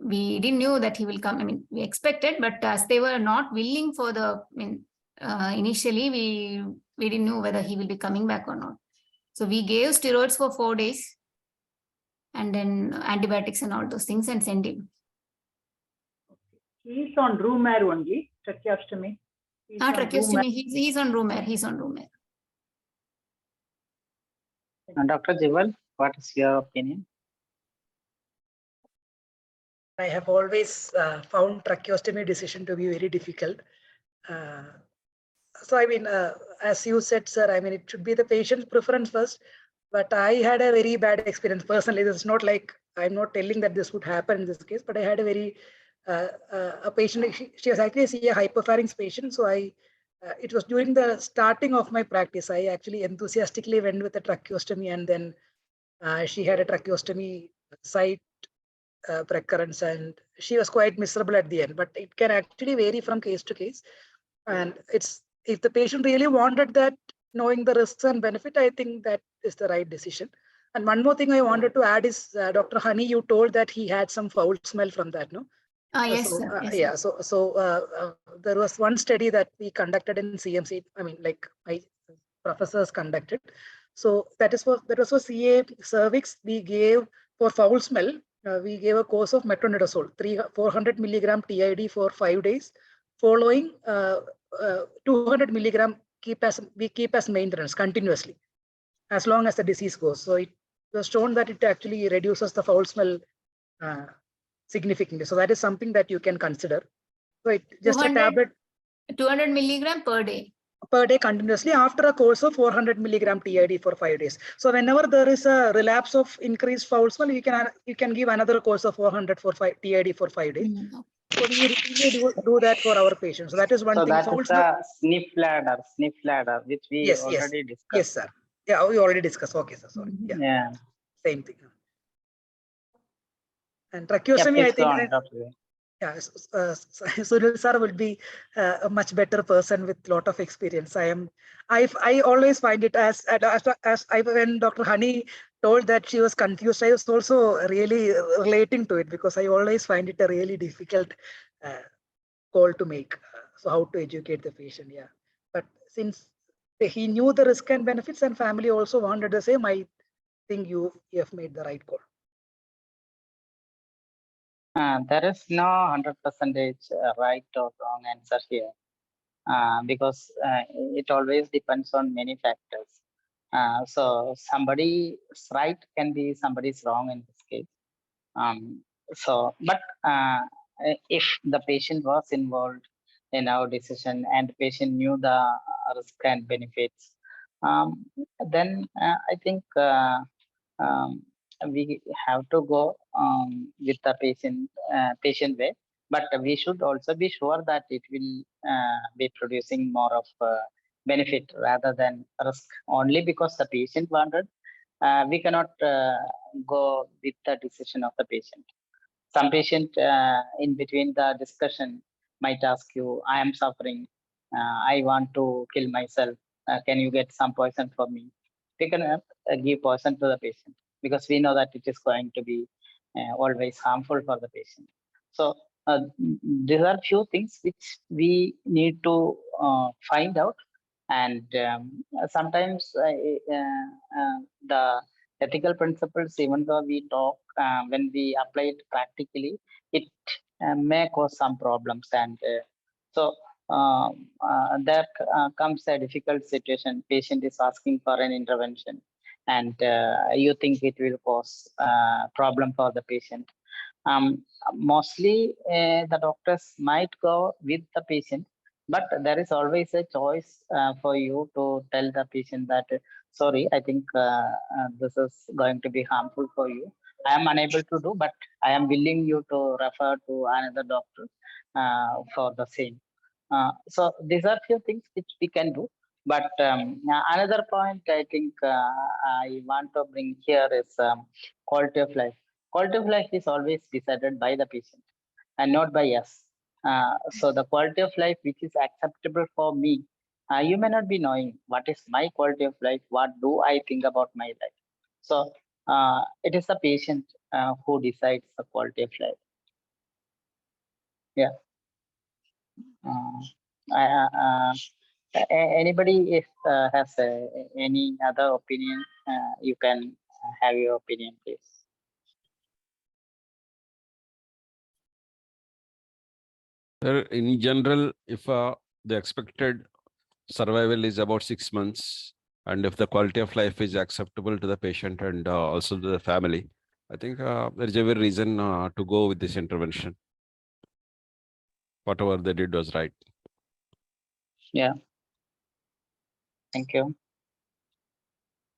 we didn't know that he will come. I mean, we expected, but as they were not willing for the, I mean, initially we didn't know whether he will be coming back or not. So we gave steroids for 4 days and then antibiotics and all those things and send him. He's on room air only, tracheostomy. Tracheostomy, he's on room air. He's on room air. Dr. Jewell, what is your opinion? I have always found tracheostomy decision to be very difficult. So I mean, as you said, sir, I mean, it should be the patient's preference first. But I had a very bad experience personally. This is not like, I'm not telling that this would happen in this case, but I had a very a patient. She was actually a hyperpharynx patient. So it was during the starting of my practice. I actually enthusiastically went with a tracheostomy, and then she had a tracheostomy site recurrence, and she was quite miserable at the end. But it can actually vary from case to case, and it's, if the patient really wanted that, knowing the risks and benefit, I think that is the right decision. And one more thing I wanted to add is, Dr. Honey, you told that he had some foul smell from that, no? Yes, so, sir. Yes, yeah, sir. so there was one study that we conducted in CMC. I mean, like my professors conducted. So that was for CA cervix. We gave for foul smell. We gave a course of metronidazole, 400 milligram TID for 5 days, following 200 milligram we keep as maintenance continuously, as long as the disease goes. So it was shown that it actually reduces the foul smell significantly. So that is something that you can consider. So it just 200, a tablet. 200 milligram per day. Per day continuously after a course of 400 milligram TID for 5 days. So whenever there is a relapse of increased foul smell, you can give another course of 400 for TID for 5 days. So we routinely do that for our patients. So that is one thing. That is the sniff ladder, which we already discussed. Yes, sir. Yeah, we already discussed. Okay, sir. Sorry. Yeah. Same thing. And tracheostomy, I think. Yeah, Sunil sir will be a much better person with lot of experience. I always find it as when Dr. Honey told that she was confused, I was also really relating to it, because I always find it a really difficult call to make. So how to educate the patient, yeah. But since he knew the risk and benefits, and family also wanted the same, I think you have made the right call. There is no 100% right or wrong answer here, because it always depends on many factors. So somebody's right can be somebody's wrong in this case. But if the patient was involved in our decision and the patient knew the risk and benefits, then I think we have to go with the patient way, but we should also be sure that it will be producing more of benefit rather than risk. Only because the patient wanted, we cannot go with the decision of the patient. Some patient in between the discussion might ask you, I am suffering, I want to kill myself, can you get some poison for me? We can give poison to the patient, because we know that it is going to be always harmful for the patient. So these are few things which we need to find out, and sometimes the ethical principles, even though we talk, when we apply it practically, it may cause some problems, and so there comes a difficult situation. Patient is asking for an intervention, and you think it will cause problem for the patient. Mostly the doctors might go with the patient, but there is always a choice for you to tell the patient that, sorry, I think this is going to be harmful for you. I am unable to do, but I am willing you to refer to another doctor for the same. So these are few things which we can do. But another point I think I want to bring here is quality of life. Quality of life is always decided by the patient and not by us. So the quality of life which is acceptable for me, you may not be knowing what is my quality of life, what do I think about my life. So it is the patient who decides the quality of life. Yeah. Anybody if has any other opinion, you can have your opinion, please. In general, if the expected survival is about 6 months, and if the quality of life is acceptable to the patient and also to the family, I think there is every reason to go with this intervention. Whatever they did was right. Yeah. Thank you.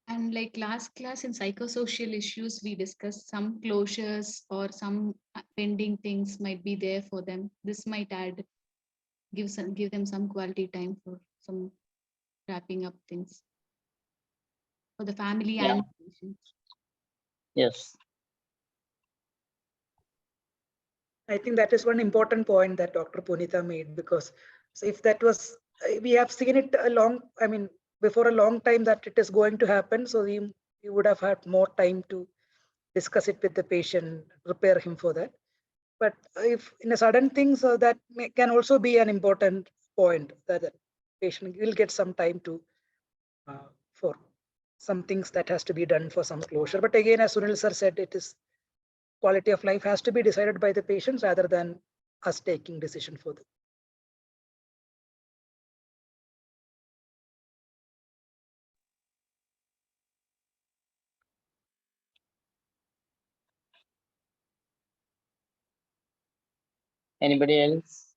And like last class in psychosocial issues, we discussed some closures or some pending things might be there for them. This might give them some quality time for some wrapping up things for the family Yeah. and patients. Yes. I think that is one important point that Dr. Punita made, because so if that was, we have seen it before a long time that it is going to happen. So we would have had more time to discuss it with the patient, prepare him for that. But if in a sudden thing, so that can also be an important point that the patient will get some time to for some things that has to be done for some closure. But again, as Sunil sir said, it is quality of life has to be decided by the patients rather than us taking decision for them. Anybody else?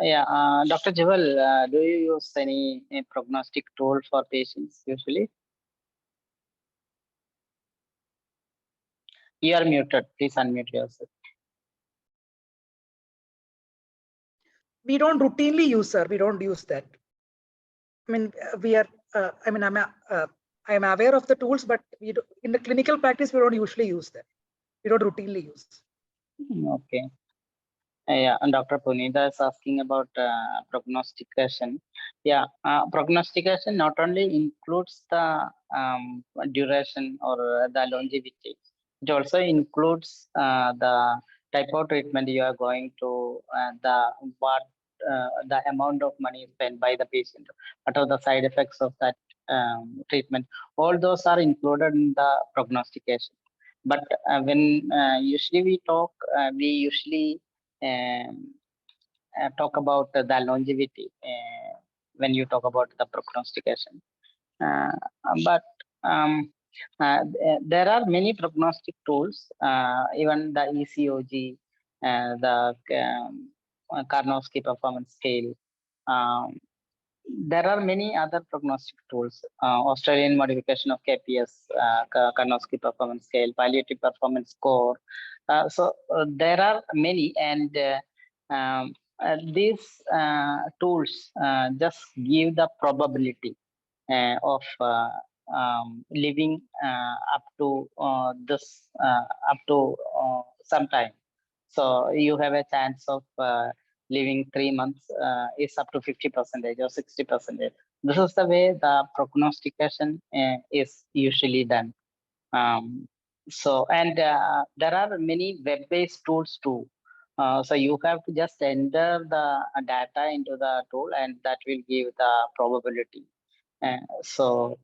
Yeah, Dr. Jewell, do you use any prognostic tool for patients usually? You are muted. Please unmute yourself. We don't routinely use, sir. We don't use that. I mean, we are. I'm aware of the tools, but we do, in the clinical practice we don't usually use that. We don't routinely use. Okay. Yeah, and Dr. Punita is asking about prognostication. Yeah, prognostication not only includes the duration or the longevity, it also includes the type of treatment you are going to, the amount of money spent by the patient, what are the side effects of that treatment. All those are included in the prognostication. But when usually we talk, we usually talk about the longevity when you talk about the prognostication. But there are many prognostic tools, even the ECOG, the Karnofsky performance scale. There are many other prognostic tools, Australian modification of KPS, Karnofsky performance scale, palliative performance score. So there are many, and these tools just give the probability of living up to some time. So you have a chance of living 3 months is up to 50% or 60%. This is the way the prognostication is usually done. And there are many web-based tools too. So you have to just enter the data into the tool, and that will give the probability. So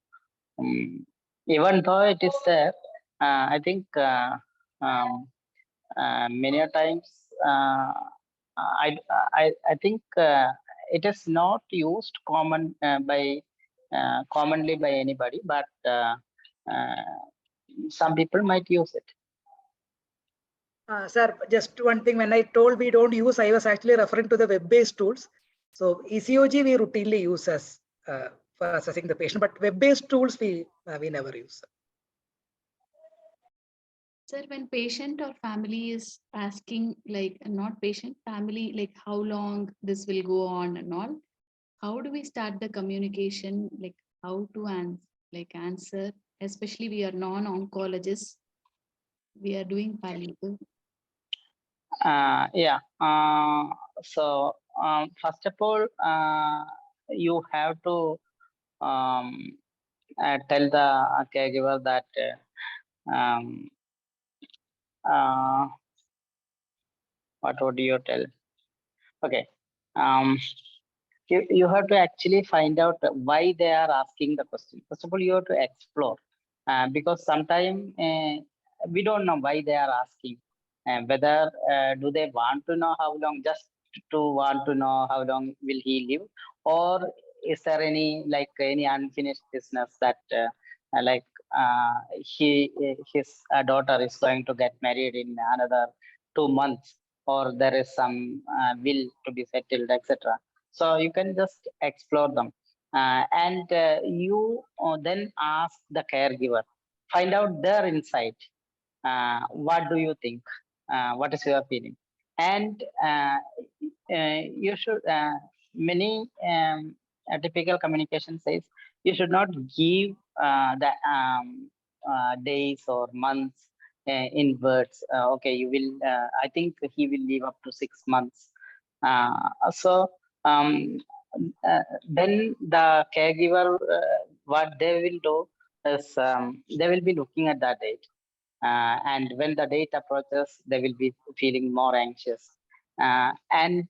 even though it is there, I think many a times I think it is not used commonly by anybody, but some people might use it. Sir, just one thing, when I told we don't use, I was actually referring to the web-based tools. So ECOG we routinely use as for assessing the patient, but web-based tools we never use. Sir, when patient or family is asking, like not patient, family, like how long this will go on and all, how do we start the communication? Like how to answer, especially we are non-oncologists, we are doing palliative. Yeah. First of all, you have to tell the caregiver that what would you tell? Okay. You have to actually find out why they are asking the question. First of all, you have to explore because sometimes we don't know why they are asking. Whether do they want to know how long, just to want to know how long will he live, or is there any unfinished business that like his daughter is going to get married in another 2 months, or there is some will to be settled, etc. So you can just explore them. And you then ask the caregiver, find out their insight. What do you think? What is your feeling? And you should, many typical communication says, you should not give the days or months in words. Okay, you will, I think he will live up to 6 months. So then the caregiver, what they will do is they will be looking at that date. And when the date approaches, they will be feeling more anxious. And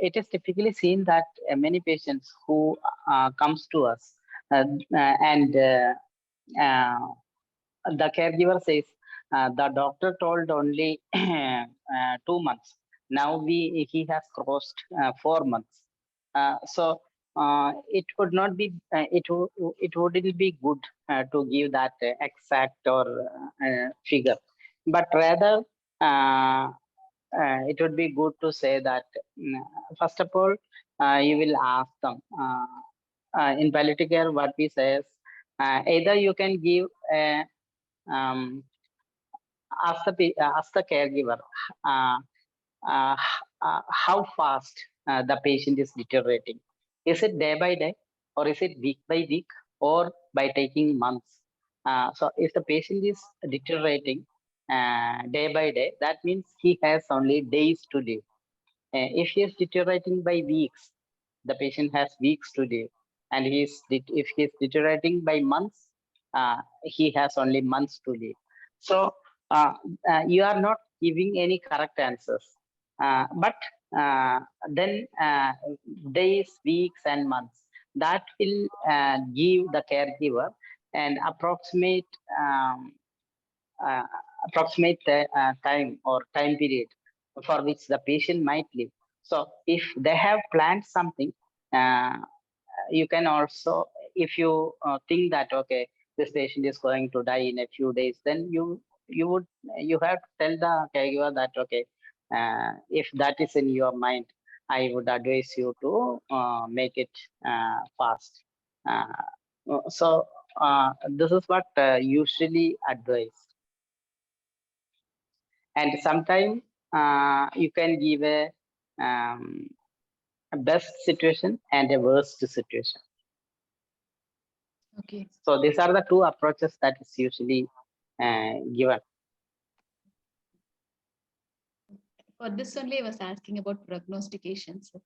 it is typically seen that many patients who comes to us and the caregiver says, the doctor told only 2 months. Now he has crossed 4 months. So it would not be, it wouldn't be good to give that exact or figure, but rather it would be good to say that first of all, you will ask them. In palliative care, what we say is either you can give a ask the caregiver how fast the patient is deteriorating. Is it day by day, or is it week by week, or by taking months? So if the patient is deteriorating day by day, that means he has only days to live. If he is deteriorating by weeks, the patient has weeks to live. And if he is deteriorating by months, he has only months to live. So you are not giving any correct answers. But then days, weeks, and months, that will give the caregiver an uh, approximate time or time period for which the patient might live. So if they have planned something, you can also, if you think that, okay, this patient is going to die in a few days, then you have to tell the caregiver that, okay, if that is in your mind, I would advise you to make it fast. So this is what usually advised. And sometimes you can give a best situation and a worst situation. Okay. So these are the two approaches that is usually given. For this only, I was asking about prognostication, sir.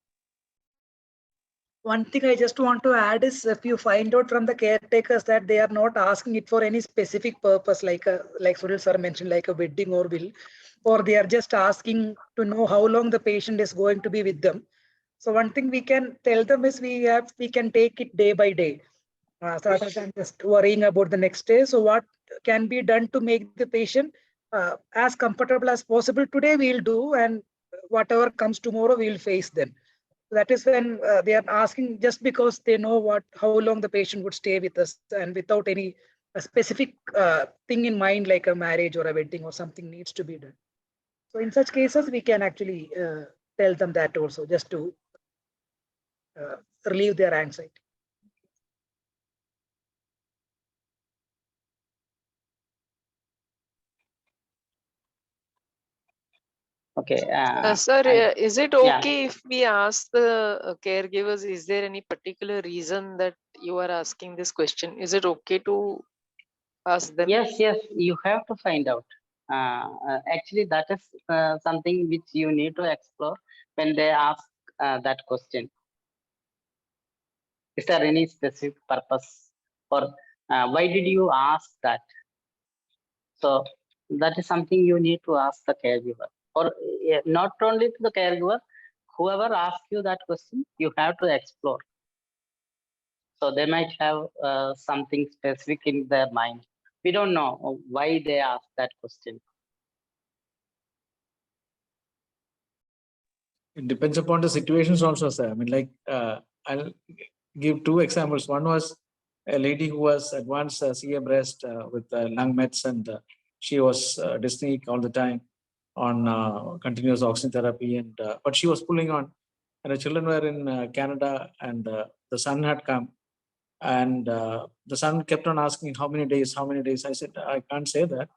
One thing I just want to add is, if you find out from the caretakers that they are not asking it for any specific purpose, like Sunil sir mentioned, like a wedding or will, or they are just asking to know how long the patient is going to be with them. So one thing we can tell them is we can take it day by day, rather than just worrying about the next day. So what can be done to make the patient as comfortable as possible today, we'll do, and whatever comes tomorrow, we'll face them. That is when they are asking just because they know how long the patient would stay with us, and without any specific thing in mind, like a marriage or a wedding or something needs to be done. So in such cases, we can actually tell them that also, just to relieve their anxiety. Okay. Sir, is it yeah. okay if we ask the caregivers, is there any particular reason that you are asking this question? Is it okay to ask them? Yes, you have to find out. Actually, that is something which you need to explore when they ask that question. Is there any specific purpose, or why did you ask that? So that is something you need to ask the caregiver, or not only to the caregiver, whoever asks you that question, you have to explore. So they might have something specific in their mind. We don't know why they ask that question. It depends upon the situations also, sir. I mean, like, I'll give two examples. One was a lady who was advanced CA breast with lung mets, and she was dyspneic all the time on continuous oxygen therapy, and but she was pulling on. And the children were in Canada, and the son had come, and the son kept on asking, how many days, how many days? I said, I can't say that.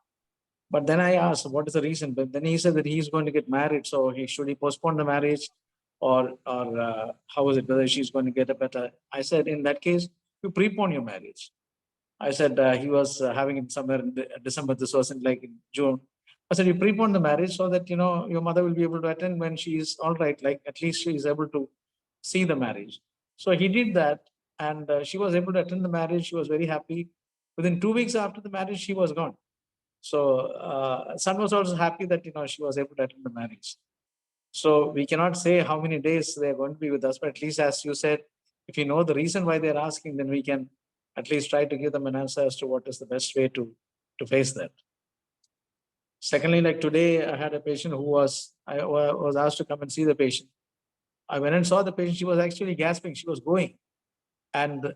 But then I asked, what is the reason? But then he said that he's going to get married. So should he postpone the marriage, or how is it, whether she's going to get a better? I said, in that case, you prepone your marriage. I said, he was having it somewhere in December. This wasn't like in June. I said, you prepone the marriage so that, your mother will be able to attend when she is all right. Like, at least she is able to see the marriage. So he did that, and she was able to attend the marriage. She was very happy. Within 2 weeks after the marriage, she was gone. So son was also happy that she was able to attend the marriage. So we cannot say how many days they're going to be with us, but at least, as you said, if you know the reason why they're asking, then we can at least try to give them an answer as to what is the best way to face that. Secondly, like today, I had a patient who was asked to come and see the patient. I went and saw the patient. She was actually gasping. She was going, and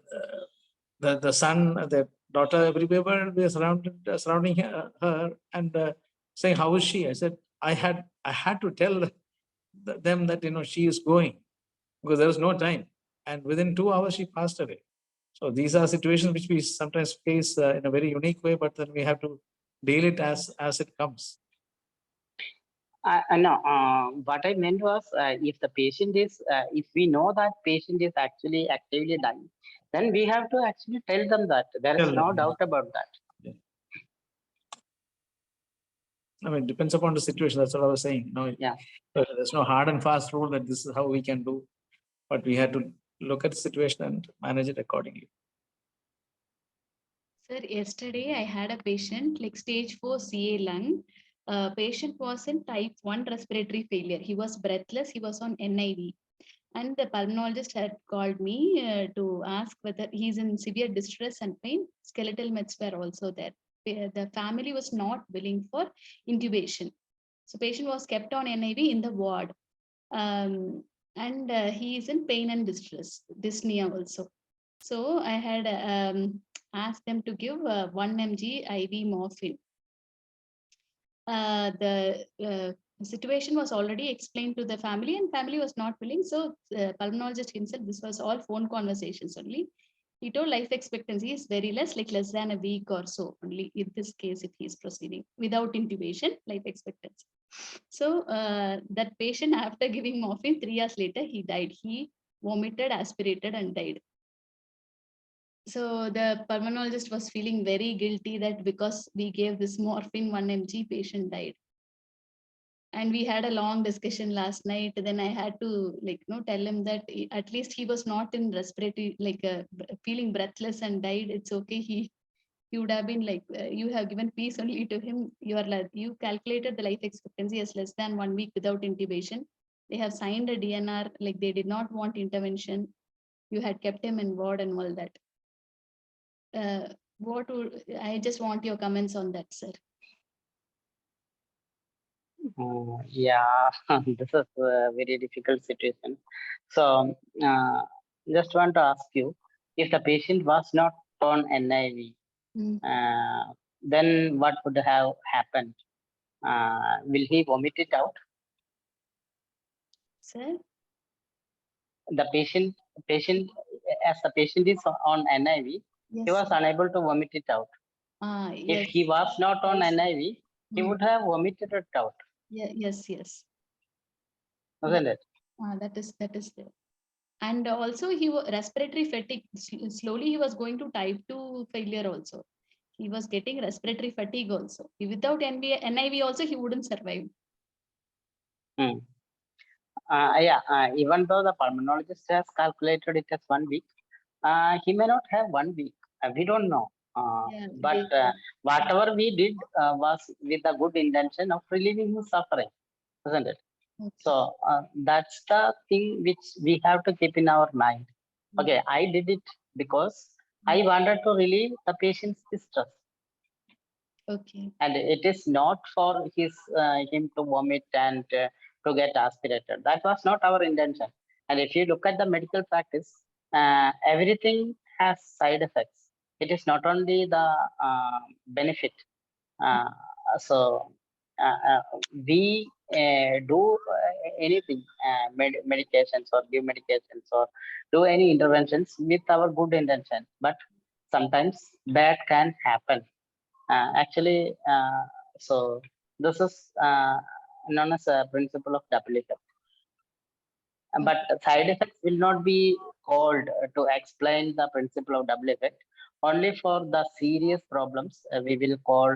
the son, the daughter, everywhere were surrounding her and saying, "How is she?" I said, I had to tell them that she is going, because there was no time, and within 2 hours she passed away. So these are situations which we sometimes face in a very unique way, but then we have to deal it as it comes. No, what I meant was, if the patient is, if we know that patient is actually actively dying, then we have to actually tell them that. There is no doubt about that. Yeah. I mean, it depends upon the situation. That's what I was saying. No, yeah. There's no hard and fast rule that this is how we can do, but we had to look at the situation and manage it accordingly. Sir, yesterday I had a patient like stage 4 CA lung. Patient was in type 1 respiratory failure. He was breathless. He was on NIV. And the pulmonologist had called me to ask whether he's in severe distress and pain. Skeletal meds were also there. The family was not willing for intubation. So patient was kept on NIV in the ward. And he is in pain and distress, dyspnea also. So I had asked them to give 1 mg IV morphine. The situation was already explained to the family, and family was not willing. So pulmonologist himself, this was all phone conversations only. He told life expectancy is very less, like less than a week or so only in this case if he is proceeding without intubation, life expectancy. So that patient, after giving morphine, 3 hours later, he died. He vomited, aspirated, and died. So the pulmonologist was feeling very guilty that because we gave this morphine 1 mg, patient died. And we had a long discussion last night. Then I had to tell him that at least he was not in respiratory, feeling breathless and died. It's okay. He would have been you have given peace only to him. You calculated the life expectancy as less than 1 week without intubation. They have signed a DNR, they did not want intervention. You had kept him in ward and all that. I just want your comments on that, sir. Yeah, this is a very difficult situation. So, just want to ask you, if the patient was not on NIV, then what would have happened? Will he vomit it out? Sir? The patient, as the patient is on NIV, yes, he was unable to vomit it out. Yes. If he was not on NIV, he would have vomited it out. Yeah, yes. isn't it? That is there. And also respiratory fatigue. Slowly he was going to type 2 failure also. He was getting respiratory fatigue also. Without NIV also he wouldn't survive. Even though the pulmonologist has calculated it as 1 week, he may not have 1 week. We don't know. But whatever we did was with a good intention of relieving his suffering, isn't it? Okay. So that's the thing which we have to keep in our mind. Okay, I did it because I wanted to relieve the patient's distress. Okay. And it is not for him to vomit and to get aspirated. That was not our intention. And if you look at the medical practice, everything has side effects. It is not only the benefit. So we do anything, medications or give medications or do any interventions with our good intention, but sometimes bad can happen. Actually, so this is known as a principle of double effect. But side effects will not be called to explain the principle of double effect. Only for the serious problems, we will call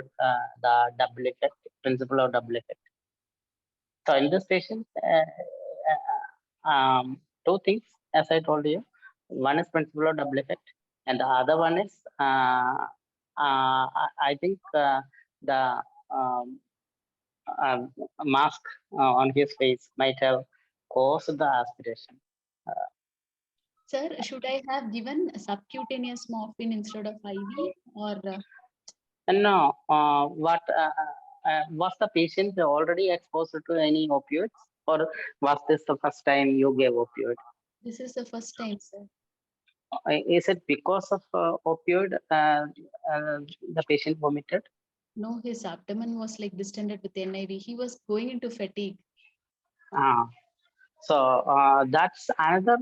the double effect, principle of double effect. So in this patient, two things, as I told you. One is principle of double effect, and the other one is, I think the mask on his face might have caused the aspiration. Sir, should I have given subcutaneous morphine instead of IV or? No, was the patient already exposed to any opioids, or was this the first time you gave opioid? This is the first time, sir. Is it because of opioid the patient vomited? No, his abdomen was like distended with NIV. He was going into fatigue. So that's another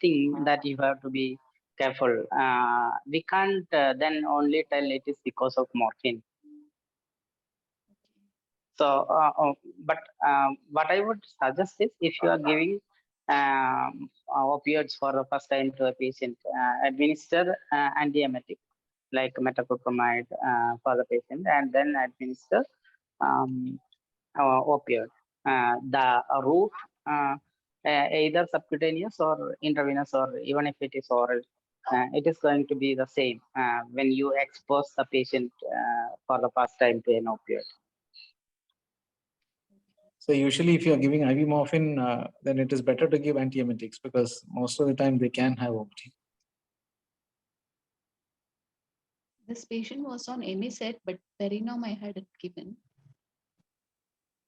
thing that you have to be careful. We can't then only tell it is because of morphine. So, but what I would suggest is, if you are giving opioids for the first time to a patient, administer antiemetic like metoclopramide for the patient, and then administer opioid. The route, either subcutaneous or intravenous, or even if it is oral, it is going to be the same when you expose the patient for the first time to an opioid. So usually if you're giving IV morphine, then it is better to give antiemetics because most of the time they can have OPT. This patient was on Emiset, but Perinom I had given.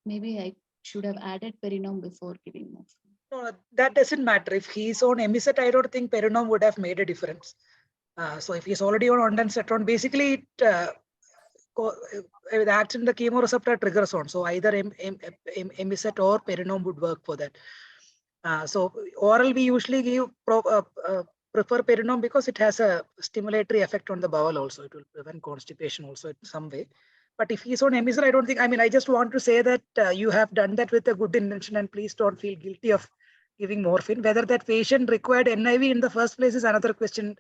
Maybe I should have added Perinom before giving morphine. No, that doesn't matter. If he's on Emiset, I don't think Perinom would have made a difference. So if he's already on ondansetron, basically it acts in the chemoreceptor trigger zone. So either Emiset or Perinom would work for that. So oral we usually give prefer Perinom because it has a stimulatory effect on the bowel also. It will prevent constipation also in some way. But if he's on Emiset, I don't think, I mean, I just want to say that you have done that with a good intention, and please don't feel guilty of giving morphine. Whether that patient required NIV in the first place is another question,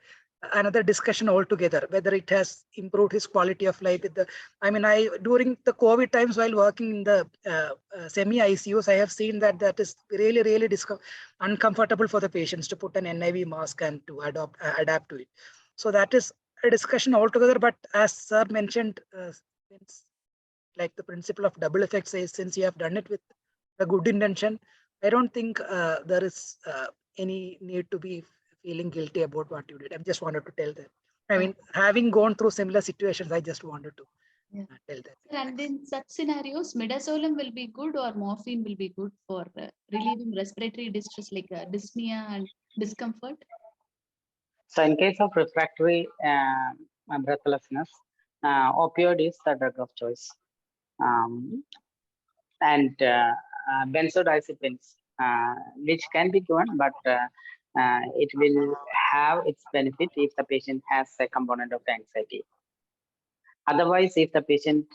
another discussion altogether, whether it has improved his quality of life. During the COVID times while working in the semi-ICUs, I have seen that is really, really uncomfortable for the patients to put an NIV mask and to adapt to it. So that is a discussion altogether. But as sir mentioned, like the principle of double effect says, since you have done it with a good intention, I don't think there is any need to be feeling guilty about what you did. I just wanted to tell that. I mean, having gone through similar situations, I just wanted to tell that. And in such scenarios, midazolam will be good or morphine will be good for relieving respiratory distress like dyspnea and discomfort? So in case of refractory breathlessness, opioid is the drug of choice. And benzodiazepines, which can be given, but it will have its benefit if the patient has a component of anxiety. Otherwise, if the patient,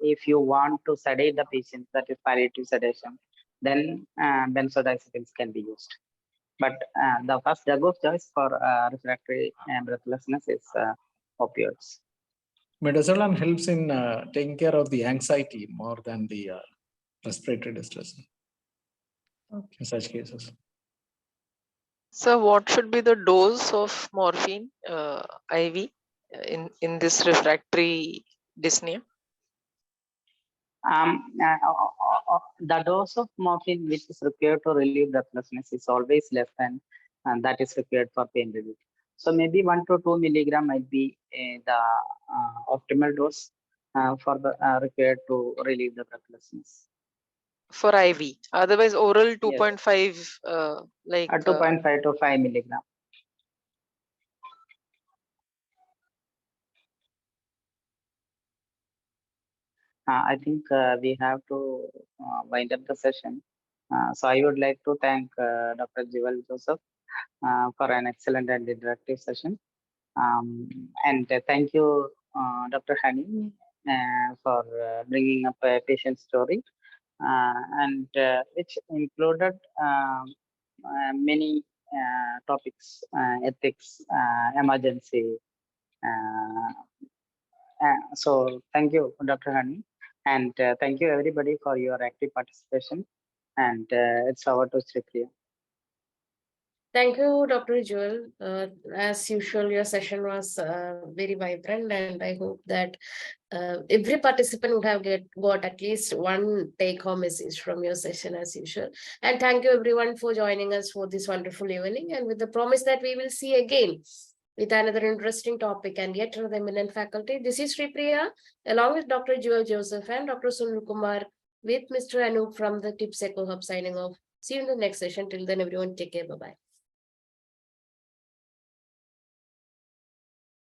if you want to sedate the patient, that is palliative sedation, then benzodiazepines can be used. But the first drug of choice for refractory breathlessness is opioids. Midazolam helps in taking care of the anxiety more than the respiratory distress in such cases. So what should be the dose of morphine IV in this refractory dyspnea? The dose of morphine which is required to relieve breathlessness is always less than that is required for pain relief. So maybe 1 to 2 milligram might be the optimal dose for the required to relieve the breathlessness. For IV, otherwise oral 2.5 like 2.5 to 5 milligram. I think we have to wind up the session. So I would like to thank Dr. Jewell Joseph for an excellent and interactive session. And thank you, Dr. Hani, for bringing up a patient story, and which included many topics, ethics, emergency. So thank you, Dr. Hani, and thank you everybody for your active participation. And it's over to Sripriya. Thank you, Dr. Jewell. As usual, your session was very vibrant, and I hope that every participant would have got at least one take-home message from your session as usual. And thank you everyone for joining us for this wonderful evening, and with the promise that we will see again with another interesting topic and yet another eminent faculty. This is Sripriya, along with Dr. Jewell Joseph and Dr. Sunil Kumar, with Mr. Anup from the TIPS Eco Hub signing off. See you in the next session. Till then, everyone, take care. Bye-bye.